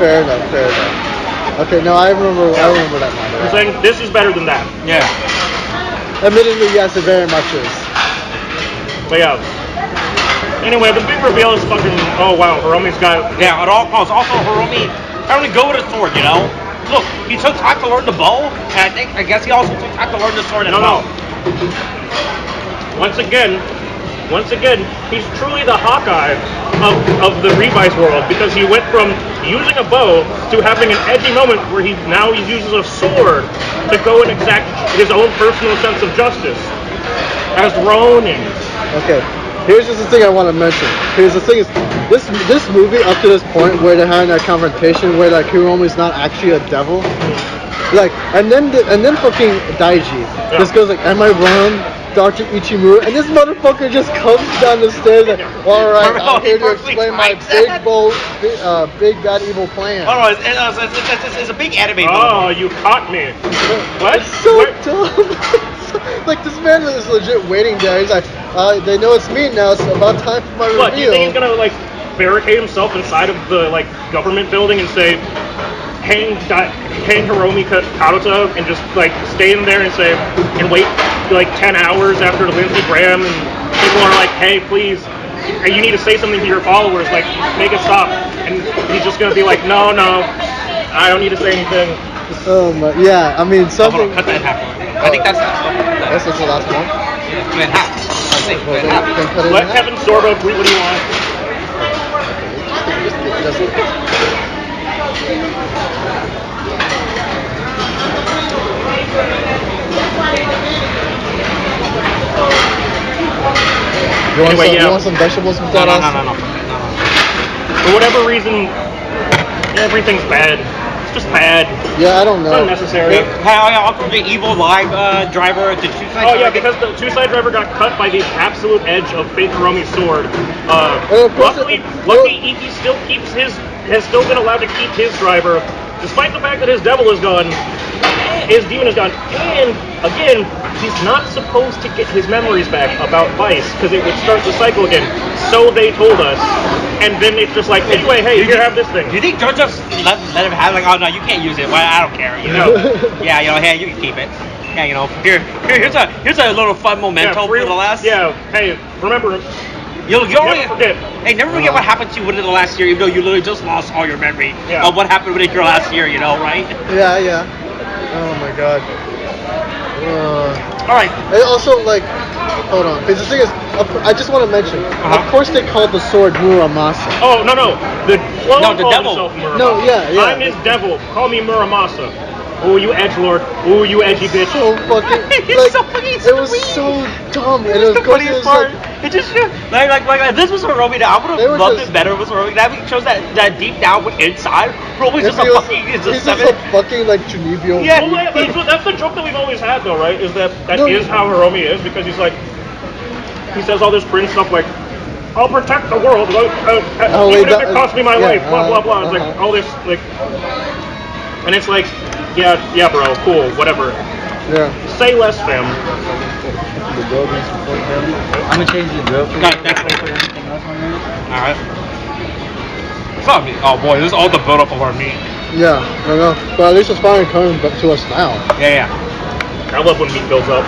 Okay, no, I remember that now. I'm saying this is better than that. Yeah. Admittedly, yes, it very much is. But yeah. Anyway, the big reveal is fucking, oh wow, Hiromi's got... Yeah, at all costs. Also, Hiromi, I only go with a sword, you know? Look, he took time to learn the bow, and I guess he also took time to learn the sword as well. Once again, he's truly the Hawkeye of the Revice world, because he went from using a bow to having an edgy moment where he uses a sword to go and exact his own personal sense of justice as Ronin. Okay, here's just the thing I want to mention. Here's the thing is, this movie up to this point where they're having that confrontation where like Hiromi's not actually a devil, like, and then fucking Daiji just goes like, "Am I wrong, Dr. Ichimura?" And this motherfucker just comes down the stairs like, "Alright, I'm here to explain my big bad evil plan." Oh no, it's a big anime. Oh, you caught me. What? It's so dumb. Like, this man is legit waiting there. He's like, they know it's me now. It's about time for my reveal. What, do you think he's gonna, like, barricade himself inside of the, like, government building and say, hang Hiromi Karuta and just, like, stay in there and say, and wait, like, 10 hours after Lindsey Graham and people are like, hey, please, you need to say something to your followers, like, make it stop. And he's just gonna be like, no, I don't need to say anything. Oh my, yeah, I mean, something... Hold on, cut that in half. I think that's That's the last one? cut it in half. I think, cut it in half. Then cut it in Let half? Kevin Sorbo tweet what he wants. Just you want some vegetables with that? No. For whatever reason, everything's bad. It's just bad. Yeah, I don't know. It's unnecessary. The evil live driver, the two-side Oh yeah, because the two-side driver got cut by the absolute edge of Fate Hiromi's sword. Luckily, he still has still been allowed to keep his driver, despite the fact that his devil is gone, his demon is gone, and again, he's not supposed to get his memories back about Vice because it would start the cycle again. So they told us, and then it's just like, anyway, hey, here, have this thing. Do you think George just let him have it? Like, oh no, you can't use it. Well, I don't care. You know? Yeah, hey, you can keep it. Yeah, here's a little fun memento for the last. Yeah, hey, remember. You'll never forget. Hey, never forget what happened to you within the last year, even though you literally just lost all your memory of what happened within your last year. You know, right? Yeah. Oh my god. All right. And also, like, hold on. Because the thing is, I just want to mention. Of course, they called the sword Muramasa. Oh no, the clone the called devil. himself Muramasa. No, yeah. I'm his devil. Call me Muramasa. Oh, you edgelord. Oh, you edgy bitch. So fucking. It was so dumb. And the funniest part. It just like this was Hiromi. I would have loved it better with Hiromi. That shows that deep down inside, Hiromi's just a fucking. He's just a fucking like Junibyo. Yeah. Well, that's the joke that we've always had, though, right? Is that is how Hiromi is, because he's like, he says all this cringe stuff like, I'll protect the world, even if it costs me my life, blah blah blah. It's like all this like, and it's like, yeah, bro, cool, whatever. Yeah. Say less, fam. I'm gonna change the drill. Alright. It's not me. Oh boy, this is all the build up of our meat. Yeah, I know. But at least it's finally coming to us now. Yeah. I love when meat builds up.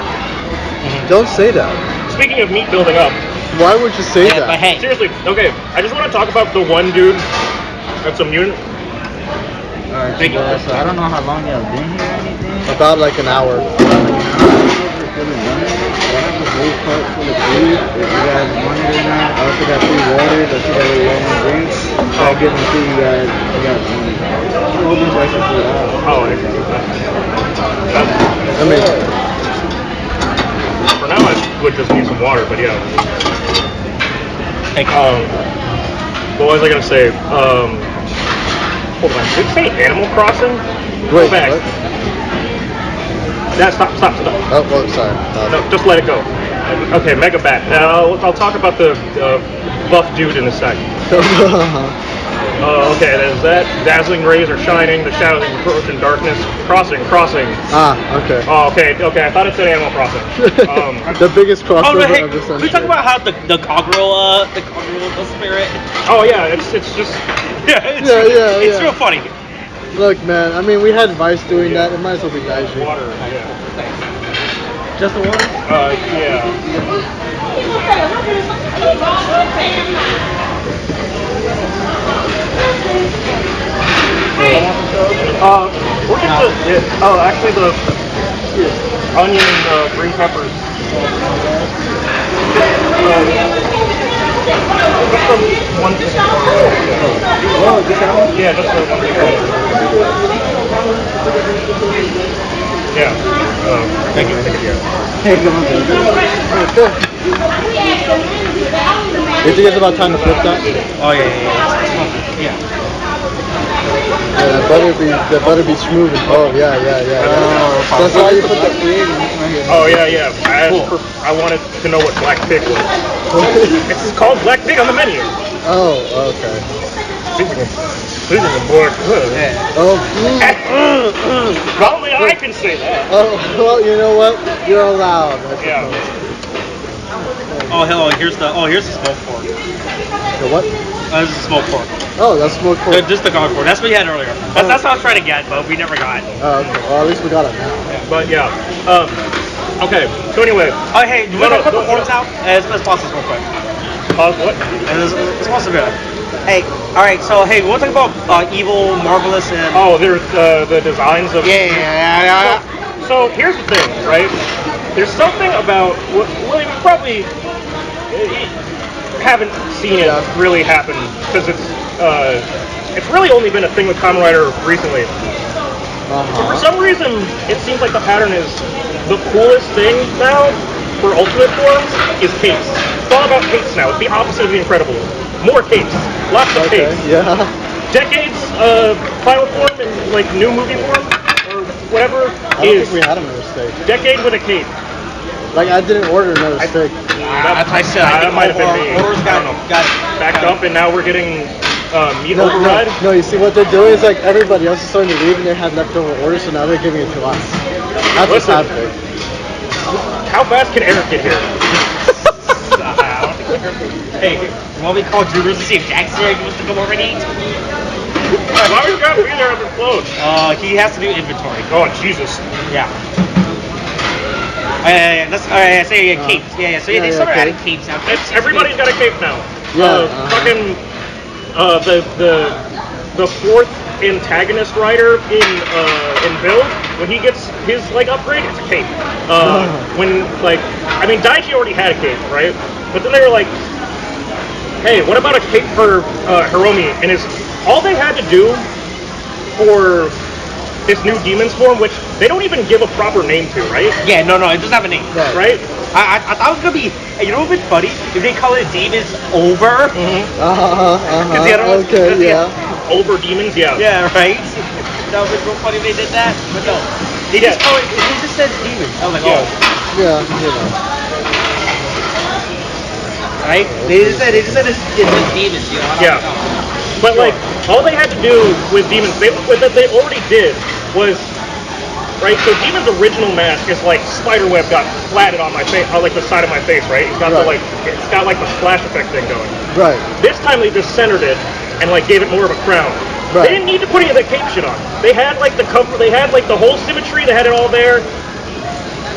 Don't say that. Speaking of meat building up. Why would you say that? But hey. Seriously, okay, I just want to talk about the one dude that's a mutant. Alright, so I don't know how long y'all been here or anything. About like an hour. If you guys want it or not, I also got free water. That's you guys really want to drink. So I'll give them to you guys. You guys want it. Hold these extra food out. Oh, I mean, for now I would just need some water, but yeah. What was I gonna say? Hold on. Did it say Animal Crossing? Wait, go back. what? Stop. Oh, well, sorry. No, just let it go. Okay, Mega Bat. I'll talk about the buff dude in a sec. Okay, there's that. Dazzling rays are shining. The shadows approach in darkness. Crossing. Ah, okay. Oh, okay. I thought it said Animal Crossing. The biggest crossover hey, of the century. we talk about how the coggerel, the spirit. Oh yeah, it's just. It's real funny. Look, man. I mean, we had Vice doing that. It might as well be Daiji. Water. Yeah. Just the water? Yeah. We'll get to actually the onion and green peppers. Just the one. Oh, just that one? Yeah, just the one. Yeah. Thank you. Hey, come on, You think it's about time to flip that? Oh yeah. Yeah, that better be smooth. Oh yeah. So that's why you put the egg. Oh yeah. I wanted to know what Black Pig was. It's called Black Pig on the menu. Oh, okay. Speaking of Black Pig. Oh. Only I can say that. Oh, well, you know what? You're allowed. Yeah. Oh hell, here's the smoked pork. The what? This is smoked pork. Oh, that's smoked pork. Just the garlic pork. That's what you had earlier. That's what I was trying to get, but we never got it. Oh, okay. Well, at least we got it now. But yeah. Okay. So anyway. Oh hey, do you want to put the horns out? Let's pause this real quick. Pause what? It's supposed to be. Hey, all right. So hey, we'll talk about Evil, Marvelous, and. Oh, there's the designs of. Yeah. So here's the thing, right? There's something about well, probably haven't seen it really happen because it's really only been a thing with Kamen Rider recently. So for some reason, it seems like the pattern is the coolest thing now for Ultimate forms is capes. It's all about capes now. It's the opposite of the Incredibles. More capes. Lots of capes. Yeah. Decades final form and like new movie form or whatever I don't think we had another steak. decade with a cape. Like I didn't order another steak. That's what I said. I That think might have been me. orders I don't got know. Backed up, and now we're getting meat No, override. no, you see what they're doing is like everybody else is starting to leave and they had leftover orders, so now they're giving it to us. That's what's Listen. happening. How fast can Eric get here? Hey, what we call Drew to see if Jack's there. He wants to come over and eat. As long as you got to be there if it floats. He has to do inventory. Oh, Jesus. Yeah. Let's say capes. Yeah. So they started adding capes now. Capes Everybody's got a cape now. Yeah, Fucking the fourth antagonist rider in build, when he gets his like upgrade, it's a cape. When like Daichi already had a cape, right? But then they were like, hey, what about a cape for Hiromi? And all they had to do for this new demon's form, which they don't even give a proper name to, right? Yeah, no, it doesn't have a name. Right? I thought it was gonna be. You know what would be funny if they call it Demons Over? Okay, yeah. Over demons, yeah. Yeah, right. That would be real funny if they did that, but no. They just call it. It just says Demons. I was like, oh. Yeah, you know. Right? They just said it's just Demons, you know. Yeah. But like, all they had to do with demons, that they already did was, right? So Demon's original mask is like spiderweb got splatted on my face, on like the side of my face, right? It's got it's got like the splash effect thing going. Right. This time they just centered it and like gave it more of a crown. Right. They didn't need to put any of the cape shit on. They had like the cover, they had like the whole symmetry, they had it all there.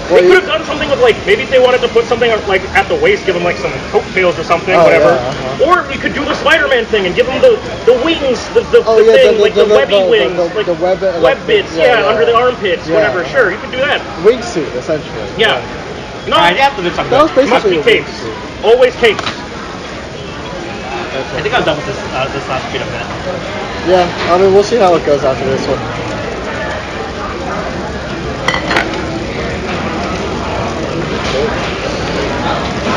They could have done something with like, maybe if they wanted to put something like at the waist, give them like some coattails or something, whatever. Yeah, Or we could do the Spider-Man thing and give them the wings, the webby wings, like the web bits, under the armpits, whatever. Sure, you could do that. Wingsuit, essentially. Yeah. No, I have to do something. That was must be basically a capes. wingsuit. Always capes. I think I'm done with this last bit of that. Yeah, I mean, we'll see how it goes after this one.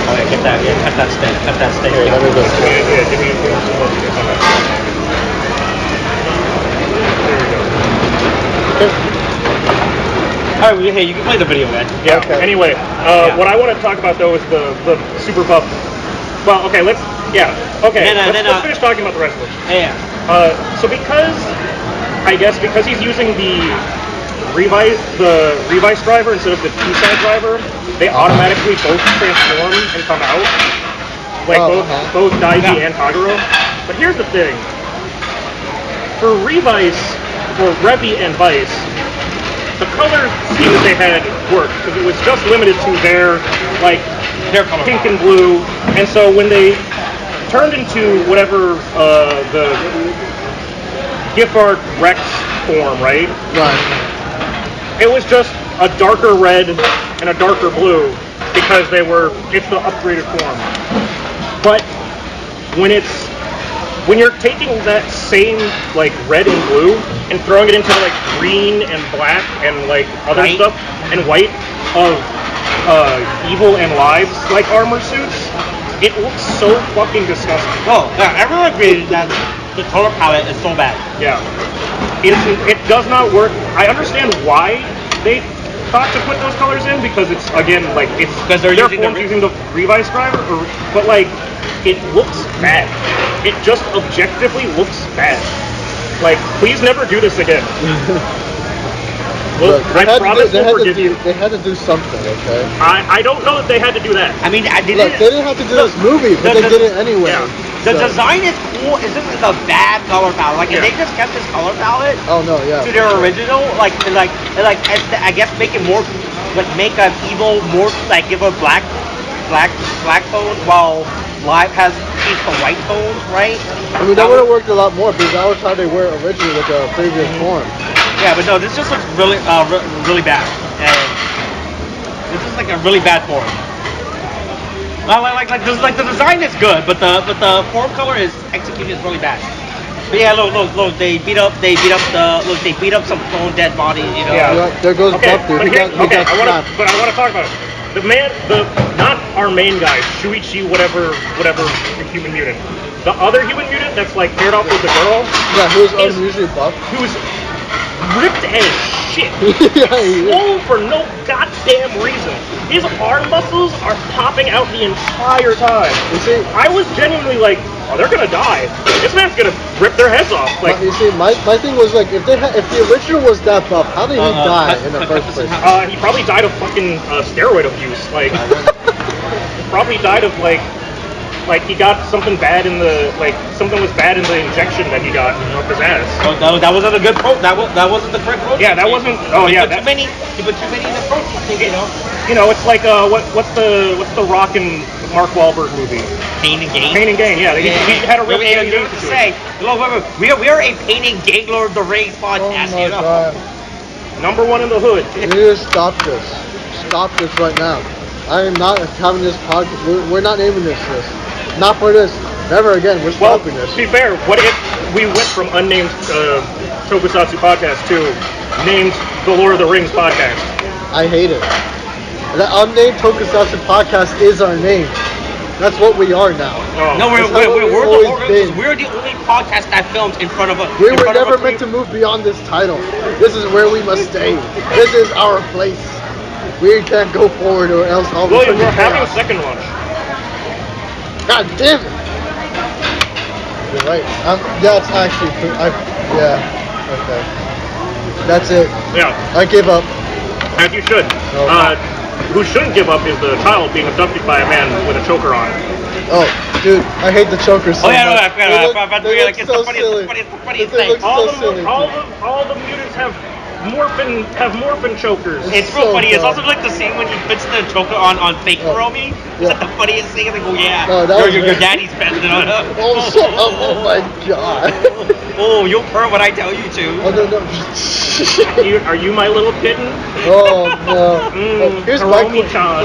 Oh yeah, cut that steak. Here, let me go. Yeah, give me Alright, hey, you can play the video, man. Yeah. Okay. Anyway, what I want to talk about though is the super buff. Well, okay, let's finish talking about the rest of them. Yeah. So because he's using the Revice driver instead of the T-side driver, they automatically both transform and come out. Like both Daiji and Kagero. But here's the thing. For Revice, or Revi and Vice, the color scheme that they had worked, because it was just limited to their color pink and blue. And so when they turned into whatever the Giffard Rex form, right? Right. It was just a darker red and a darker blue because it's the upgraded form. But when you're taking that same like red and blue and throwing it into like green and black and like other stuff and white of Evil and Lives like armor suits, it looks so fucking disgusting. Oh, yeah, everyone agreed that the color palette is so bad. Yeah. It does not work. I understand why they thought to put those colors in because it's again like it's because they're using the Revice driver, but like it looks bad. It just objectively looks bad. Like, please never do this again. Well, I promise we'll forgive you. They had to do something, okay? I don't know that they had to do that. I mean, they didn't have to do this movie, but they did it anyway. Yeah. The design is cool. It's just a bad color palette. Like, if they just kept this color palette to their original, I guess make it more, make an evil more, give a black tone, while Live has the white tone, right? I mean, that would have worked a lot more because that was how they were originally with the previous form. Yeah, but no, this just looks really bad. And this is like a really bad form. Like the design is good, but the form color is execution is really bad. But yeah, look, they beat up some clone dead bodies, you know. Yeah. There goes Okay, Buff, dude. but He here, got okay, I want slapped. to talk about it. Not our main guy, Shuichi, whatever the human mutant. The other human mutant that's like paired off with the girl, Yeah, who's is- unusually buff. who's ripped as shit. Yeah, he is. Swole for no goddamn reason. His arm muscles are popping out the entire time. You see, I was genuinely like, oh, they're gonna die. This man's gonna rip their heads off. Like, you see, my thing was like, if the original was that buff, how did he die in the first place? he probably died of fucking steroid abuse. Like, probably died of like he got something bad in the something was bad in the injection that he got up his ass. Oh, that wasn't a good that wasn't the correct protein. Yeah, that wasn't. Oh yeah, He put too many in the protein thing, you know. You know, it's like what's the Rock and Mark Wahlberg movie? Pain and gain. Pain and Gain. Yeah, he had a real pain and You gain have to situation. say, look, we are a Pain and Gain Lord of the Rings Oh podcast, my you know. god. Number one in the hood. You need to stop this. Stop this right now. I am not having this podcast. We're not naming this list. Not for this. Never again. We're Well, stopping to this. be fair, what if we went from unnamed tokusatsu podcast to named the Lord of the Rings podcast? I hate it. The unnamed Tokusatsu podcast is our name. That's what we are now. Oh. No, That's how we've always been. we're the only podcast that films in front of a. We in were front of never a meant to move beyond this title. This is where we must stay. This is our place. We can't go forward or else all of a William, sudden we're having a chaos. second lunch. God damn it! You're right. Yeah, it's actually. Yeah. Okay. That's it. Yeah, I give up. as you should. Oh. Who shouldn't give up is the child being abducted by a man with a choker on. Oh, dude, I hate the chokers so Oh yeah, no, much. They look so silly. funniest They thing. look so silly. All the mutants have morphin chokers. It's so real funny. It's dumb. also like the scene when he puts the choker on fake Oh, Hiromi. It's yeah. like the funniest thing. It's like, oh yeah, No, that was your great. daddy's best. Oh, shut up! Oh my god! Oh, you'll purr when I tell you to. Oh no no! Are you my little kitten? Oh no! Here's my Hiromi-chan.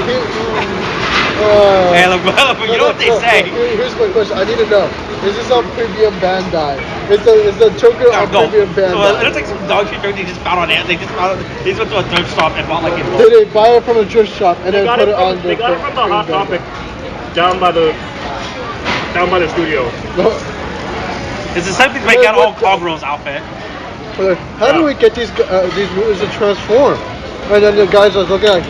Hey, look, you know what they say. Here's my question. I need to know: is this on premium Bandai? Is the choker on No, premium so it Bandai? looks like some dog shit they just found on it. They just went to a thrift shop and bought like Did they buy it from a thrift shop and They then got put it it on from, they got it from the premium Hot Topic Bandai? down by the studio. No. It's essentially like got all Coggro's outfit. How do we get these movies to transform? And then the guys are looking like,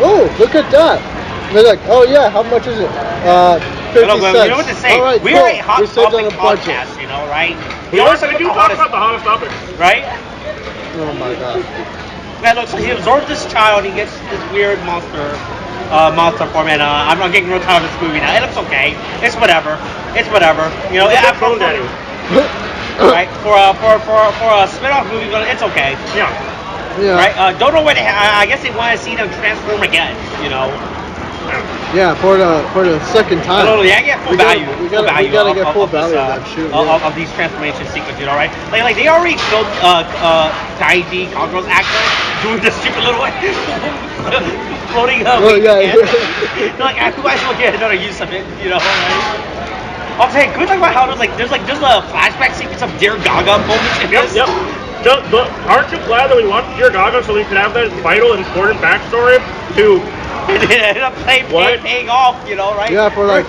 oh, look at that. And they're like, oh yeah, how much is it? 50 No, but cents. you know what to say? All right, We cool. are a hot We saved on topic a budget. podcast, you know, right? We always do talk talk about about the hottest topics. right? Oh my god. Man, look, so he absorbs this child. He gets this weird monster form, and I'm not getting real tired of this movie now. It looks okay. It's whatever. You know, It's a yeah, good Clone Daddy. right? For a spin-off movie, it's okay. Yeah. Yeah. Right? Don't know when I guess they want to see them transform again. You know. Yeah, for the second time. No, yeah, I get full value. We gotta get full value of that shit. Yeah. Of these transformation sequences, you know, right? Like they already filmed Taiji Congro's actor doing this stupid little floating Oh, yeah. They're like, who I still get another use of it, you know, right? I'm saying, can we talk about how there's a flashback sequence of Dear Gaga moments in this? Yep. Aren't you glad that we watched Dear Gaga so we could have that vital, important backstory to And it ended up paying off, you know, right? Yeah, for like.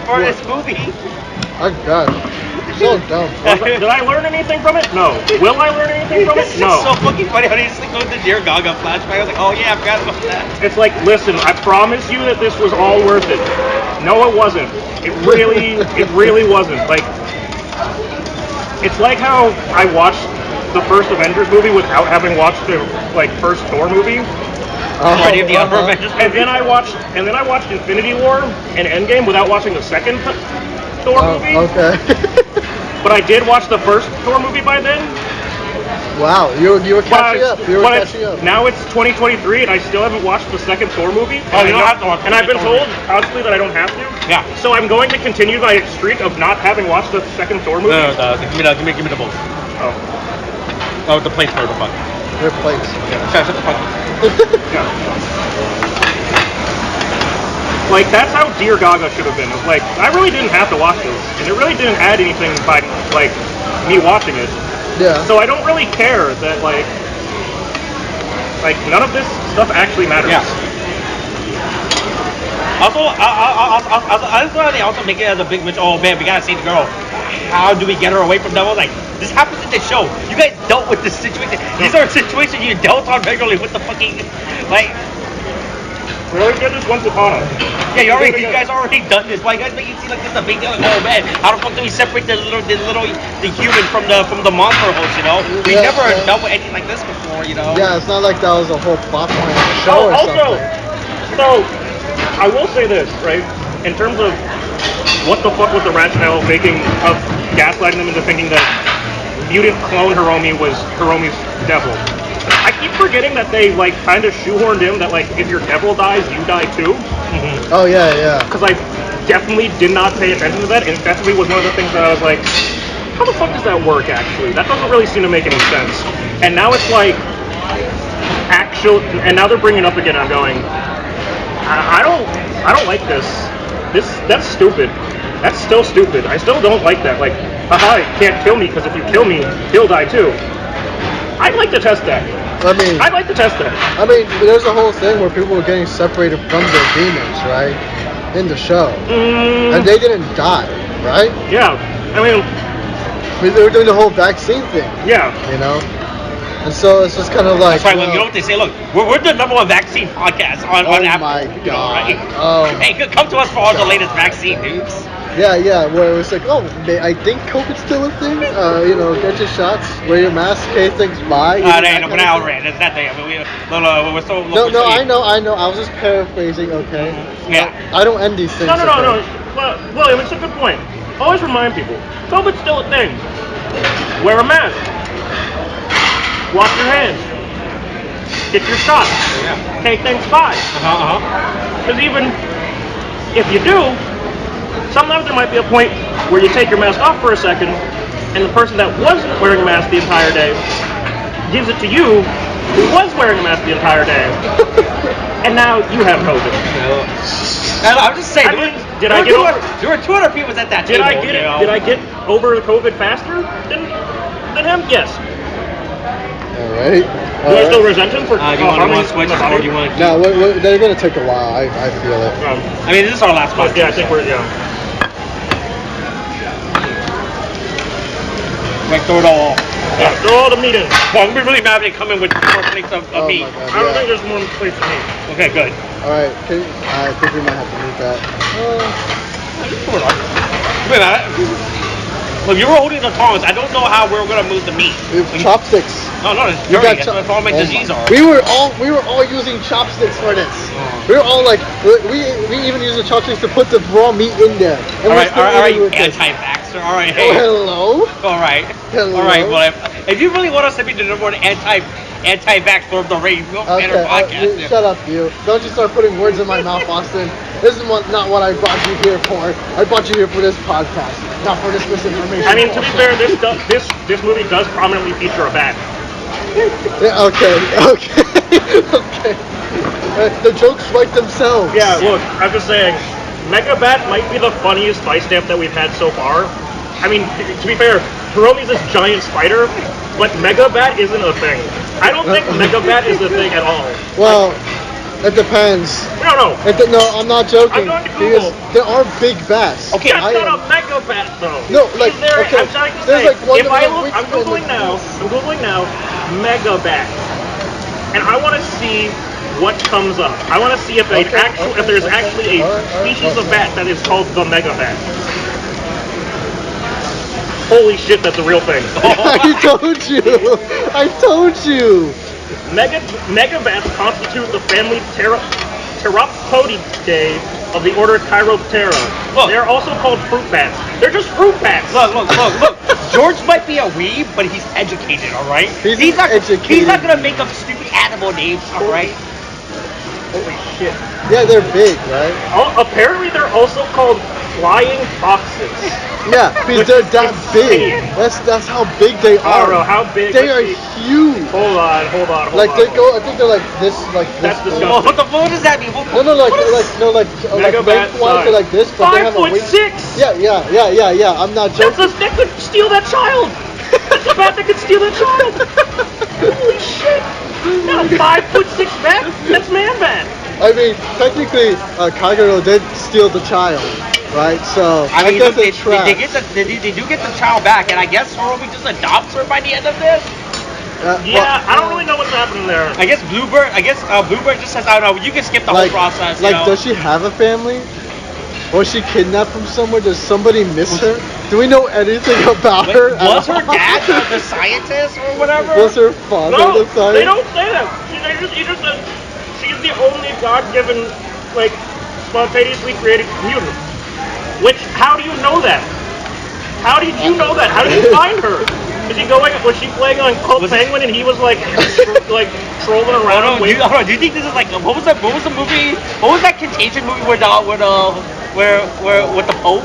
For this movie. Oh god. So dumb. Did I learn anything from it? No. Will I learn anything from it? It's No. just so fucking funny how they just goes to Dear Gaga flashback. I was like, oh yeah, I forgot about that. It's like, listen, I promise you that this was all worth it. No, it wasn't. It really wasn't. Like, it's like how I watched the first Avengers movie without having watched the first Thor movie. Already of the upper Avengers And then I watched Infinity War and Endgame without watching the second Thor movie. Okay. But I did watch the first Thor movie by then. Wow, you were catching up. You were catching up. Now it's 2023 and I still haven't watched the second Thor movie. Oh, you don't have to watch the And I've been second Thor told constantly that I don't have to. Yeah. So I'm going to continue my streak of not having watched the second Thor movie. No, give me the book. Oh, the plates for the fuck. They're plates. Shut the fuck up. Yeah. Like, that's how Dear Gaga should have been. It's like, I really didn't have to watch this. And it really didn't add anything by, like, me watching it. Yeah. So I don't really care that, like, none of this stuff actually matters. Yeah. Also, I thought they also make it as a big bitch. Oh man, we gotta save the girl. How do we get her away from them? I was like, this happens in the show. You guys dealt with this situation. These are situations you dealt on regularly with the fucking, like. We already did this once upon us. Yeah, you guys already done this. Why you guys make it seem like this is a big deal? Like, oh man, how the fuck do we separate the human from the monster host? You know, we never dealt with anything like this before. You know. Yeah, it's not like that was a whole plot point of the show or also, something. so I will say this, right? In terms of what the fuck was the rationale of gaslighting them into thinking that mutant clone Hiromi was Hiromi's devil. I keep forgetting that they like kind of shoehorned in that like if your devil dies, you die too. Mm-hmm. Oh yeah. Because I definitely did not pay attention to that, and it definitely was one of the things that I was like, how the fuck does that work actually? That doesn't really seem to make any sense. And now it's like and now they're bringing it up again. I'm going, I don't like this. That's stupid. That's still stupid. I still don't like that. Like, haha, you can't kill me because if you kill me, he'll die too. I'd like to test that. I'd like to test that. I mean, there's a whole thing where people were getting separated from their demons, right? In the show. And they didn't die, right? Yeah. I mean, they were doing the whole vaccine thing. Yeah. You know? And so it's just kind of like. That's right. You know what they say? Look, we're the number 1 vaccine podcast on Apple. Oh my god. You know, right? Oh. Hey, come to us for all the latest vaccine news. Yeah, where it was like, oh, I think COVID's still a thing. You know, get your shots, wear your mask, okay, thanks, bye. No, we're not outright. It's that thing. I mean, we're so. No, I know. I was just paraphrasing, okay? Yeah. I don't end these things. No. Well, William, it's a good point. Always remind people, COVID's still a thing. Wear a mask. Wash your hands. Get your shots. Yeah. Okay, thanks, bye. Because even if you do, sometimes there might be a point where you take your mask off for a second, and the person that was wearing a mask the entire day gives it to you, who was wearing a mask the entire day, and now you have COVID. I'm just saying. There were 200 people at that table. Did I get over the COVID faster than him? Yes. All right. Do I still resent him for? Do you want to switch, or do you want to? No, they're gonna take a while. I feel it. I mean, this is our last podcast. Yeah, I think we're Like, throw it all. Yeah, throw all the meat in. Well, I'm really mad they come in with more plates of meat. My God, I don't think there's more plates for meat. Okay, good. All right. I think we might have to move that. Wait a minute. Look, you were holding the tongs. I don't know how we're gonna move the meat. Chopsticks. No, you're right. That's all my disease are. We were all using chopsticks for this. We were all like, we even used the chopsticks to put the raw meat in there. All right, anti-vaxxer. All right, hey. Oh, hello. All right. Hello. All right. Well, if you really want us to be the number 1 anti-vaxxer of the race, we'll enter podcast. Shut up, you. Don't you start putting words in my mouth, Austin. This is not what I brought you here for. I brought you here for this podcast, not for this misinformation. I mean, to be fair, this movie does prominently feature a bat. Yeah, okay. The jokes write themselves. Yeah, look, I'm just saying, Megabat might be the funniest vice stamp that we've had so far. I mean, to be fair, Hiromi's this giant spider, but Megabat isn't a thing. I don't think Megabat is a thing at all. Well, it depends. No. No, I'm not joking. I'm going to Google. Because there are big bats. Okay, that's not a Megabat though. No, like, okay. I'm trying to There's say, like one if I look, which I'm Googling now, Megabat, and I want to see what comes up. I want to see if there's actually a species of bat that is called the Megabat. Holy shit, that's a real thing. I told you. Megabats constitute the family Pteropodidae of the order Chiroptera. They're also called fruit bats. They're just fruit bats. Look. George might be a weeb, but he's educated, all right? He's not gonna make up stupid animal names, all right? Holy shit. Yeah, they're big, right? Apparently, they're also called flying foxes. Yeah, because they're that big. That's how big they I are. don't know how big. They let's are see. huge. Hold on. Like they go. I think they're like this. That's big. disgusting. What the fuck does that mean? No, like Megabat lengthwise, they're like this, but they have a wing. 5'6". Yeah. I'm not joking. That could steal that child. That's a bat that could steal that child. Holy shit! Not a 5'6" bat. That's man bat. I mean, technically, Kagero did steal the child, right? So I mean, guess look, it's trash. they do get the child back, and I guess Hiromi just adopts her by the end of this. I don't really know what's happening there. I guess Bluebird just says, I don't know, you can skip the whole process. Like, you know? does she have a family? Was she kidnapped from somewhere? Does somebody miss her? Do we know anything about her? Was her dad the scientist or whatever? Was her father No, the scientist? they don't say that. He just says she's the only God-given, like, spontaneously created mutant. Which, how do you know that? How did you know that? How did you find her? Was she playing on Cult Penguin and he was like trolling around? Do you think this is like what was the movie? What was that Contagion movie with the Pope?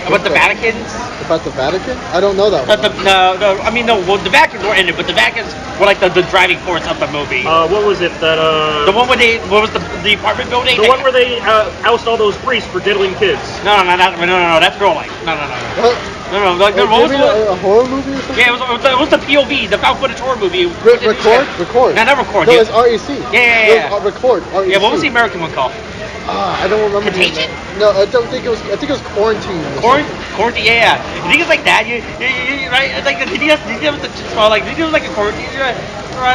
About the Vaticans? About the Vatican? I don't know that one. The Vaticans were in it, but the Vaticans were like the driving force of the movie. What was it that The one where what was the apartment building? The one where they oust all those priests for diddling kids. No, that's Girl Like. No. Like, a horror movie or something? Yeah, it was the POV, the found footage horror movie. Record. No, not Record. No, it's REC. Yeah. It was, Record. REC. Yeah, what was the American one called? I don't remember. Contagion? No, I don't think it was. I think it was Quarantine. Quarantine, yeah. You think it's like that? You right? It's like did you have like a quarantine, right?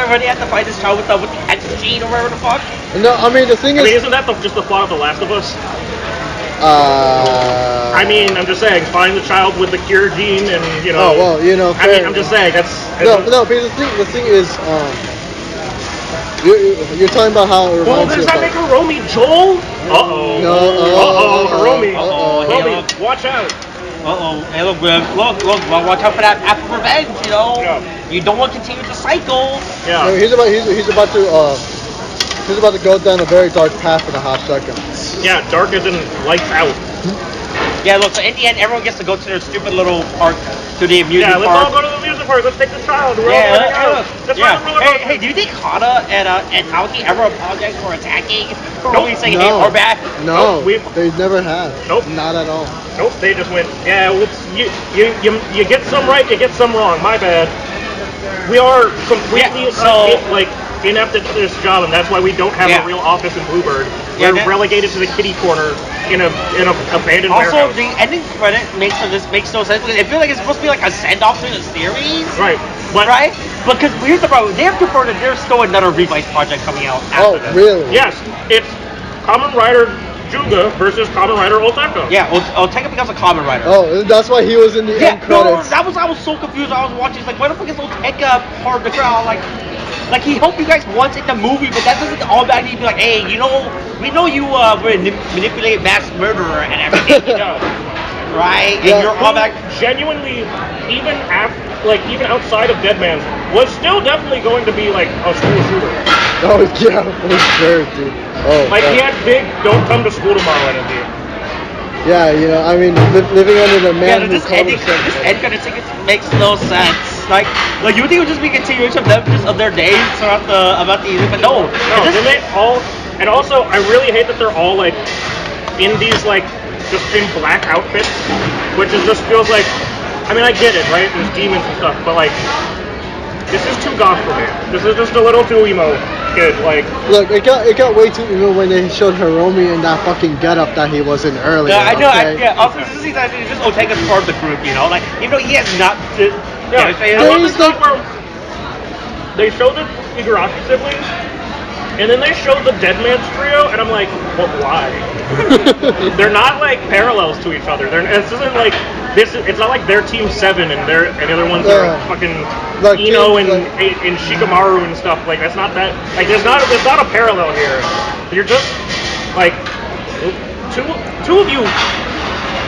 Where they have to fight this child with the cancer gene or whatever the fuck? No, I mean the thing is. Isn't that just the plot of The Last of Us? I mean, I'm just saying, find the child with the cure gene, and you know. Oh well, you know. I mean, I'm just saying that's. No. Because the thing is, you're talking about how it Well, reminds does you that of make Hiromi Joel? Uh-oh. No. Hiromi. Hey, Hiromi, watch out. Hey, look, watch out for that apple revenge, you know? Yeah. You don't want to continue the cycle. Yeah. No, he's about to go down a very dark path in a hot second. Yeah, darker than lights out. Yeah, look, so in the end, everyone gets to go to their stupid little park, to the amusement Yeah, let's park. all go to the amusement park. Let's take this child. We're all Yeah, out. Let's ride the roller coaster. Hey, do you think Hana and Naoki ever apologized for attacking? Probably saying, hey, No. we're back. No, Nope, they never have. Nope. Not at all. Nope, they just went, yeah, well, you get some right, you get some wrong. My bad. We are completely inept at this job, and that's why we don't have a real office in Bluebird. We're relegated to the kitty corner in a abandoned warehouse. Also, the ending credit makes no sense because it feels like it's supposed to be like a send off to the series. Right. Right? Because here's the problem. They have confirmed that there's still another Revice project coming out after this. Really? Yes, it's Kamen Rider Juga versus Kamen Rider Oteka. Yeah, Oteka becomes a Kamen Rider. Oh, that's why he was in the end credits. I was so confused. I was watching. It's like, why the fuck is Oteka part of the crowd? Like he helped you guys once in the movie, but that doesn't automatically be like, hey, we know you manipulate mass murderer and everything, you know, right? And you're all back. Genuinely, even outside of Deadman's, was still definitely going to be like a school shooter. Oh yeah, for sure, dude. Oh. Like he had big "Don't come to school tomorrow" energy. Yeah, you know, I mean, living under the man. This end credit sequence makes no sense. Like you would think it would just be a continuation of them just of their days throughout about the but no. They all, and also I really hate that they're all like in these like just in black outfits, which just feels like, I mean I get it, right? There's demons and stuff, but like this is too goth for me. This is just a little too emo kid. Like look, it got way too emo when they showed Hiromi in that fucking getup that he was in earlier. Yeah, I know. Okay? Also, this is just Oteka's part of the group, you know. Like even though he has not. I love this stuff where they showed the Igarashi siblings, and then they showed the Deadman's trio, and I'm like, but why? They're not like parallels to each other. This isn't like it's not like they're Team 7 and the other ones are fucking like Ino and Shikamaru and stuff. Like that's not that. Like there's not a parallel here. You're just like two of you.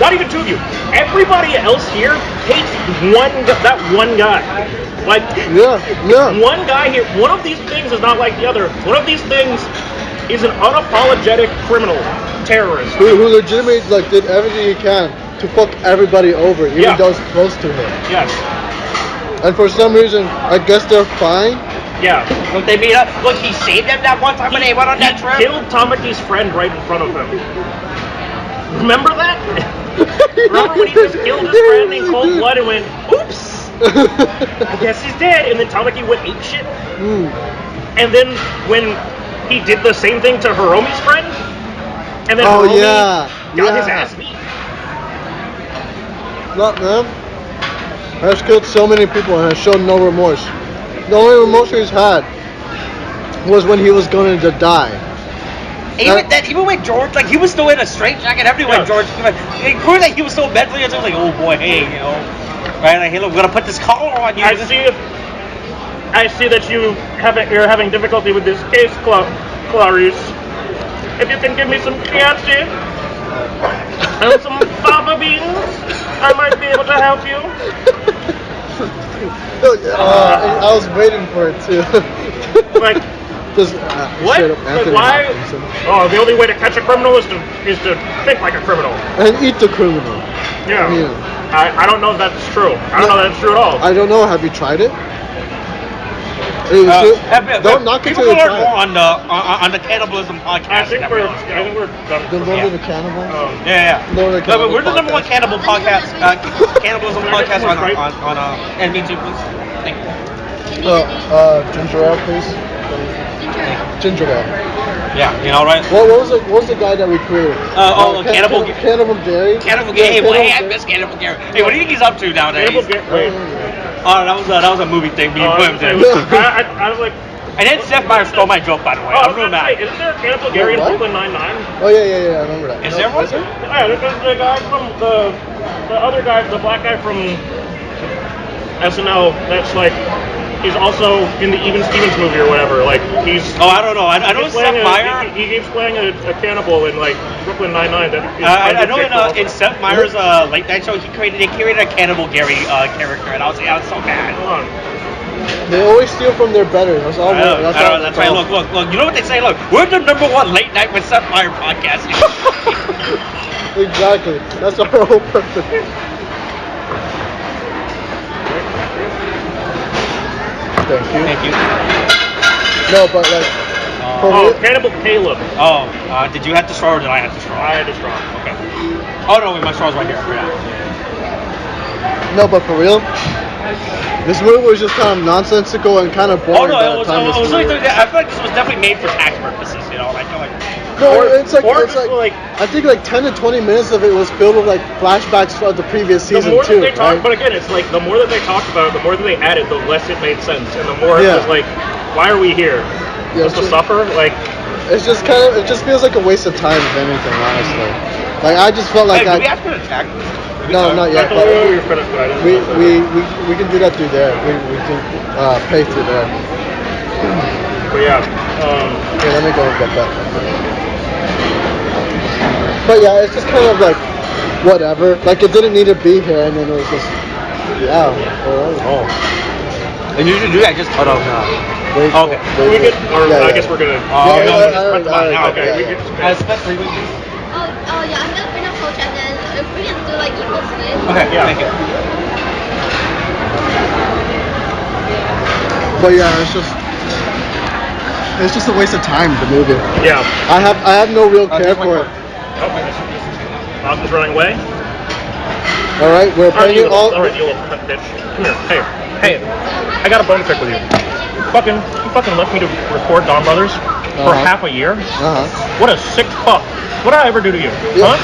Not even two of you. Everybody else here hates that one guy. Like, one guy here. One of these things is not like the other. One of these things is an unapologetic criminal. terrorist. Who legitimately like did everything he can to fuck everybody over, even those close to him. Yes. And for some reason, I guess they're fine. Yeah. Look, they meet up. Look, he saved them that one time when they went on that trip. He killed Tamaki's friend right in front of him. Remember that? Remember when he just killed his friend in cold blood and went, oops! I guess he's dead. And then Tamaki went ape shit. And then when he did the same thing to Hiromi's friend, and then Hiromi got his ass beat. Look, man. Has killed so many people and has shown no remorse. The only remorse he's had was when he was going to die. Even when George, like, he was still in a straitjacket. Everyone, George, it proved that he was so mentally, it was like, oh boy, hey, you know, right? Like, hey, look, we're gonna put this collar on you. I see that you're having difficulty with this case, Clarice. If you can give me some chiachi and some fava beans, I might be able to help you. I was waiting for it too. Like, just what? Like, why? Oh, the only way to catch a criminal is to think like a criminal and eat the criminal. Yeah. I don't know if that's true. I don't know if that's true at all. I don't know. Have you tried it? Don't knock it till you try it. On the cannibalism podcast. I think we're done. The Lord of the Cannibal. Lord of the Cannibal. We're the number one cannibal podcast. Cannibalism podcast on and me too, please. Thank you. Ginger ale, please. Ginger ale. Yeah, you know, right? What was the guy that we created? Cannibal Gary. Cannibal Gary. Hey, I miss Cannibal Gary. Hey, what do you think he's up to nowadays? Oh, that was a movie thing. I was like, and then Seth Meyers stole my joke, by the way. I'm real mad. Isn't there a Cannibal Gary in Brooklyn Nine-Nine? Oh yeah, I remember that. Is there one? Yeah, there's the guy from the other guy, the black guy from SNL. That's like. He's also in the Even Stevens movie or whatever. Like he's. Oh, I don't know. I know Seth Meyers. He keeps playing a cannibal in like Brooklyn Nine-Nine. I know in Seth Meyers' late night show, they created a Cannibal Gary character, and I was so mad. Hold on. They always steal from their betters. That's all. That's right. Look. You know what they say? Look, we're the number one late night with Seth Meyers podcast. Exactly. That's our whole purpose. Thank you. No, but like. Cannibal Caleb. Oh, did you have the straw or did I have the straw? I had the straw. Okay. Oh no, wait, my straw's right here. Yeah. No, but for real, this movie was just kind of nonsensical and kind of boring. I feel like this was definitely made for tax purposes. You know, like. No, it's like I think like 10 to 20 minutes of it was filled with like flashbacks of the previous season the more too. That they talked, but again, it's like the more that they talked about it, the more that they added, the less it made sense, and the more it was like, why are we here? Just to suffer? Like, it's just it just feels like a waste of time, if anything, honestly. Like I just felt like did we ask for an attack? No, not yet. But we can do that through there. We can pay through there. But yeah. Okay, let me go and get that. But yeah, it's just kind of like whatever. Like it didn't need to be here, and then it was just And you should do that. Just no. Okay. I guess we're gonna. Okay. I spent 3 weeks. Oh yeah, I'm gonna bring a coach and then if we can do like equal split. Okay. Yeah. Thank you. But yeah, it's just a waste of time. The movie. Yeah. I have no real care for it. Austin's running away. All right, we're playing it all. All right, you little bitch. Come here. Hey. I got a bone to pick with you. You fucking left me to record Donbrothers for half a year. What a sick fuck. What did I ever do to you? Huh?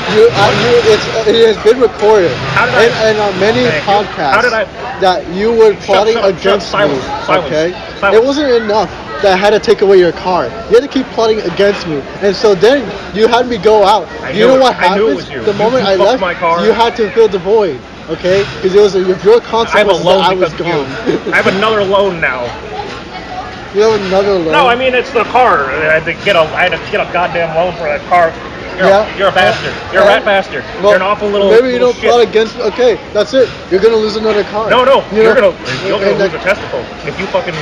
It has been recorded and on many podcasts that you were plotting against me. Okay, it wasn't enough that I had to take away your car. You had to keep plotting against me, and so then you had me go out. You know what happens? I knew it was you. The moment I left, you had to fill the void. Okay, because it was your consequences that I was gone. I have another loan now. You have another loan? No, I mean it's the car. I had to get a goddamn loan for that car. You're a bastard. You're a rat bastard. Well, you're an awful little. Maybe you don't shit. plot against. Okay, that's it. You're gonna lose another car. No, you're gonna lose a testicle if you fucking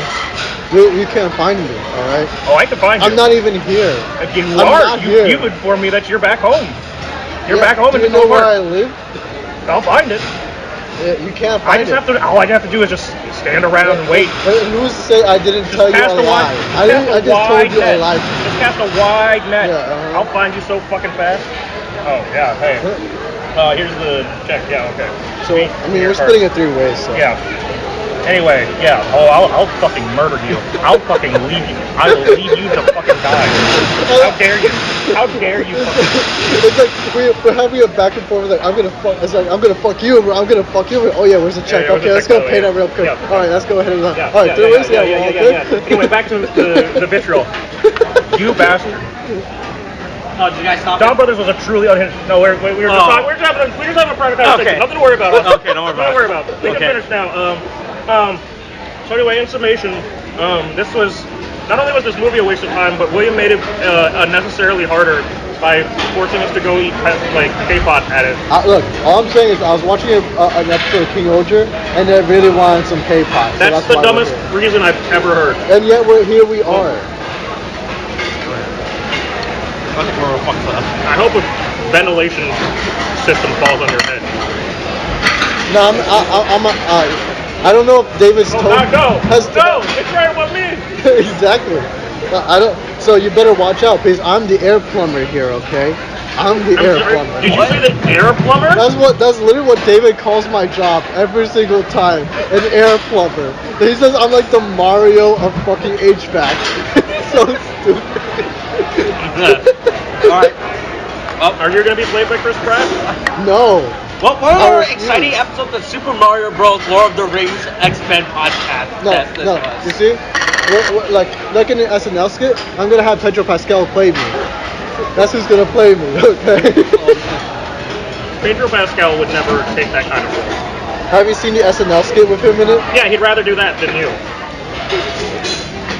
You can't find me. All right. Oh, I can find you. I'm not even here. If you I'm are. not here. You informed me that you're back home. You're Yeah, back home do in you the know where park. I live? I'll find it. Yeah, you can't I find just it. have to. All I have to do is just stand around and wait. Who's to say I didn't tell you Cast a a lie? wide. I just told you a net. lie. Just cast a wide net. Yeah, uh-huh. I'll find you so fucking fast. Oh yeah. Hey. Here's the check. Yeah. Okay. So I mean, we're splitting it 3 ways. So. Yeah. Anyway, yeah. Oh, I'll fucking murder you. I'll fucking leave you. I will leave you to fucking die. How dare you? How dare you? It's like we're having a back and forth. Like I'm gonna fuck. It's like I'm gonna fuck you. I'm gonna fuck you. Oh yeah, where's the check? Yeah, where's okay, the let's check? go pay that real quick. Yeah. All right, let's go ahead and. Yeah, All right, 3 ways. yeah. All good. Anyway, back to the vitriol. You bastard. Oh, did you guys stop? Donbrothers was a truly unhinged. No, we were just talking. We're just having a private conversation. Okay. Nothing to worry about. Okay, don't worry about it. We can Okay. finish now. So anyway, in summation, this was not only was this movie a waste of time, but William made it unnecessarily harder by forcing us to go eat like K-pop at it. Look, all I'm saying is I was watching an episode of King Roger, and I really wanted some K-pop. So That's the why dumbest we're here. reason I've ever heard. And yet here we are. I hope a ventilation system falls on your head. No, I don't know if David's Oh, told. God, go! has Go! It's right about me! Exactly. I don't. So you better watch out because I'm the air plumber here. Okay, I'm the air plumber. Did you say the air plumber? That's literally what David calls my job every single time. An air plumber. He says I'm like the Mario of fucking HVAC. So stupid. Alright. Are you gonna be played by Chris Pratt? No. Well, one of I our refuse. exciting episodes of Super Mario Bros. Lord of the Rings X-Men podcast. No, This no. was. You see, like in the SNL skit, I'm gonna have Pedro Pascal play me. That's who's gonna play me. Okay. Pedro Pascal would never take that kind of role. Have you seen the SNL skit with him in it? Yeah, he'd rather do that than you.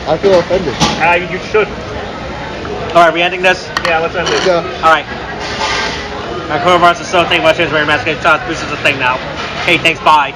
I feel offended. You should. Alright, we ending this? Yeah, let's end this. Yeah. Alright. Our coronavirus is so thank you much. It's very masculine. This is a thing now. Hey, thanks. Bye.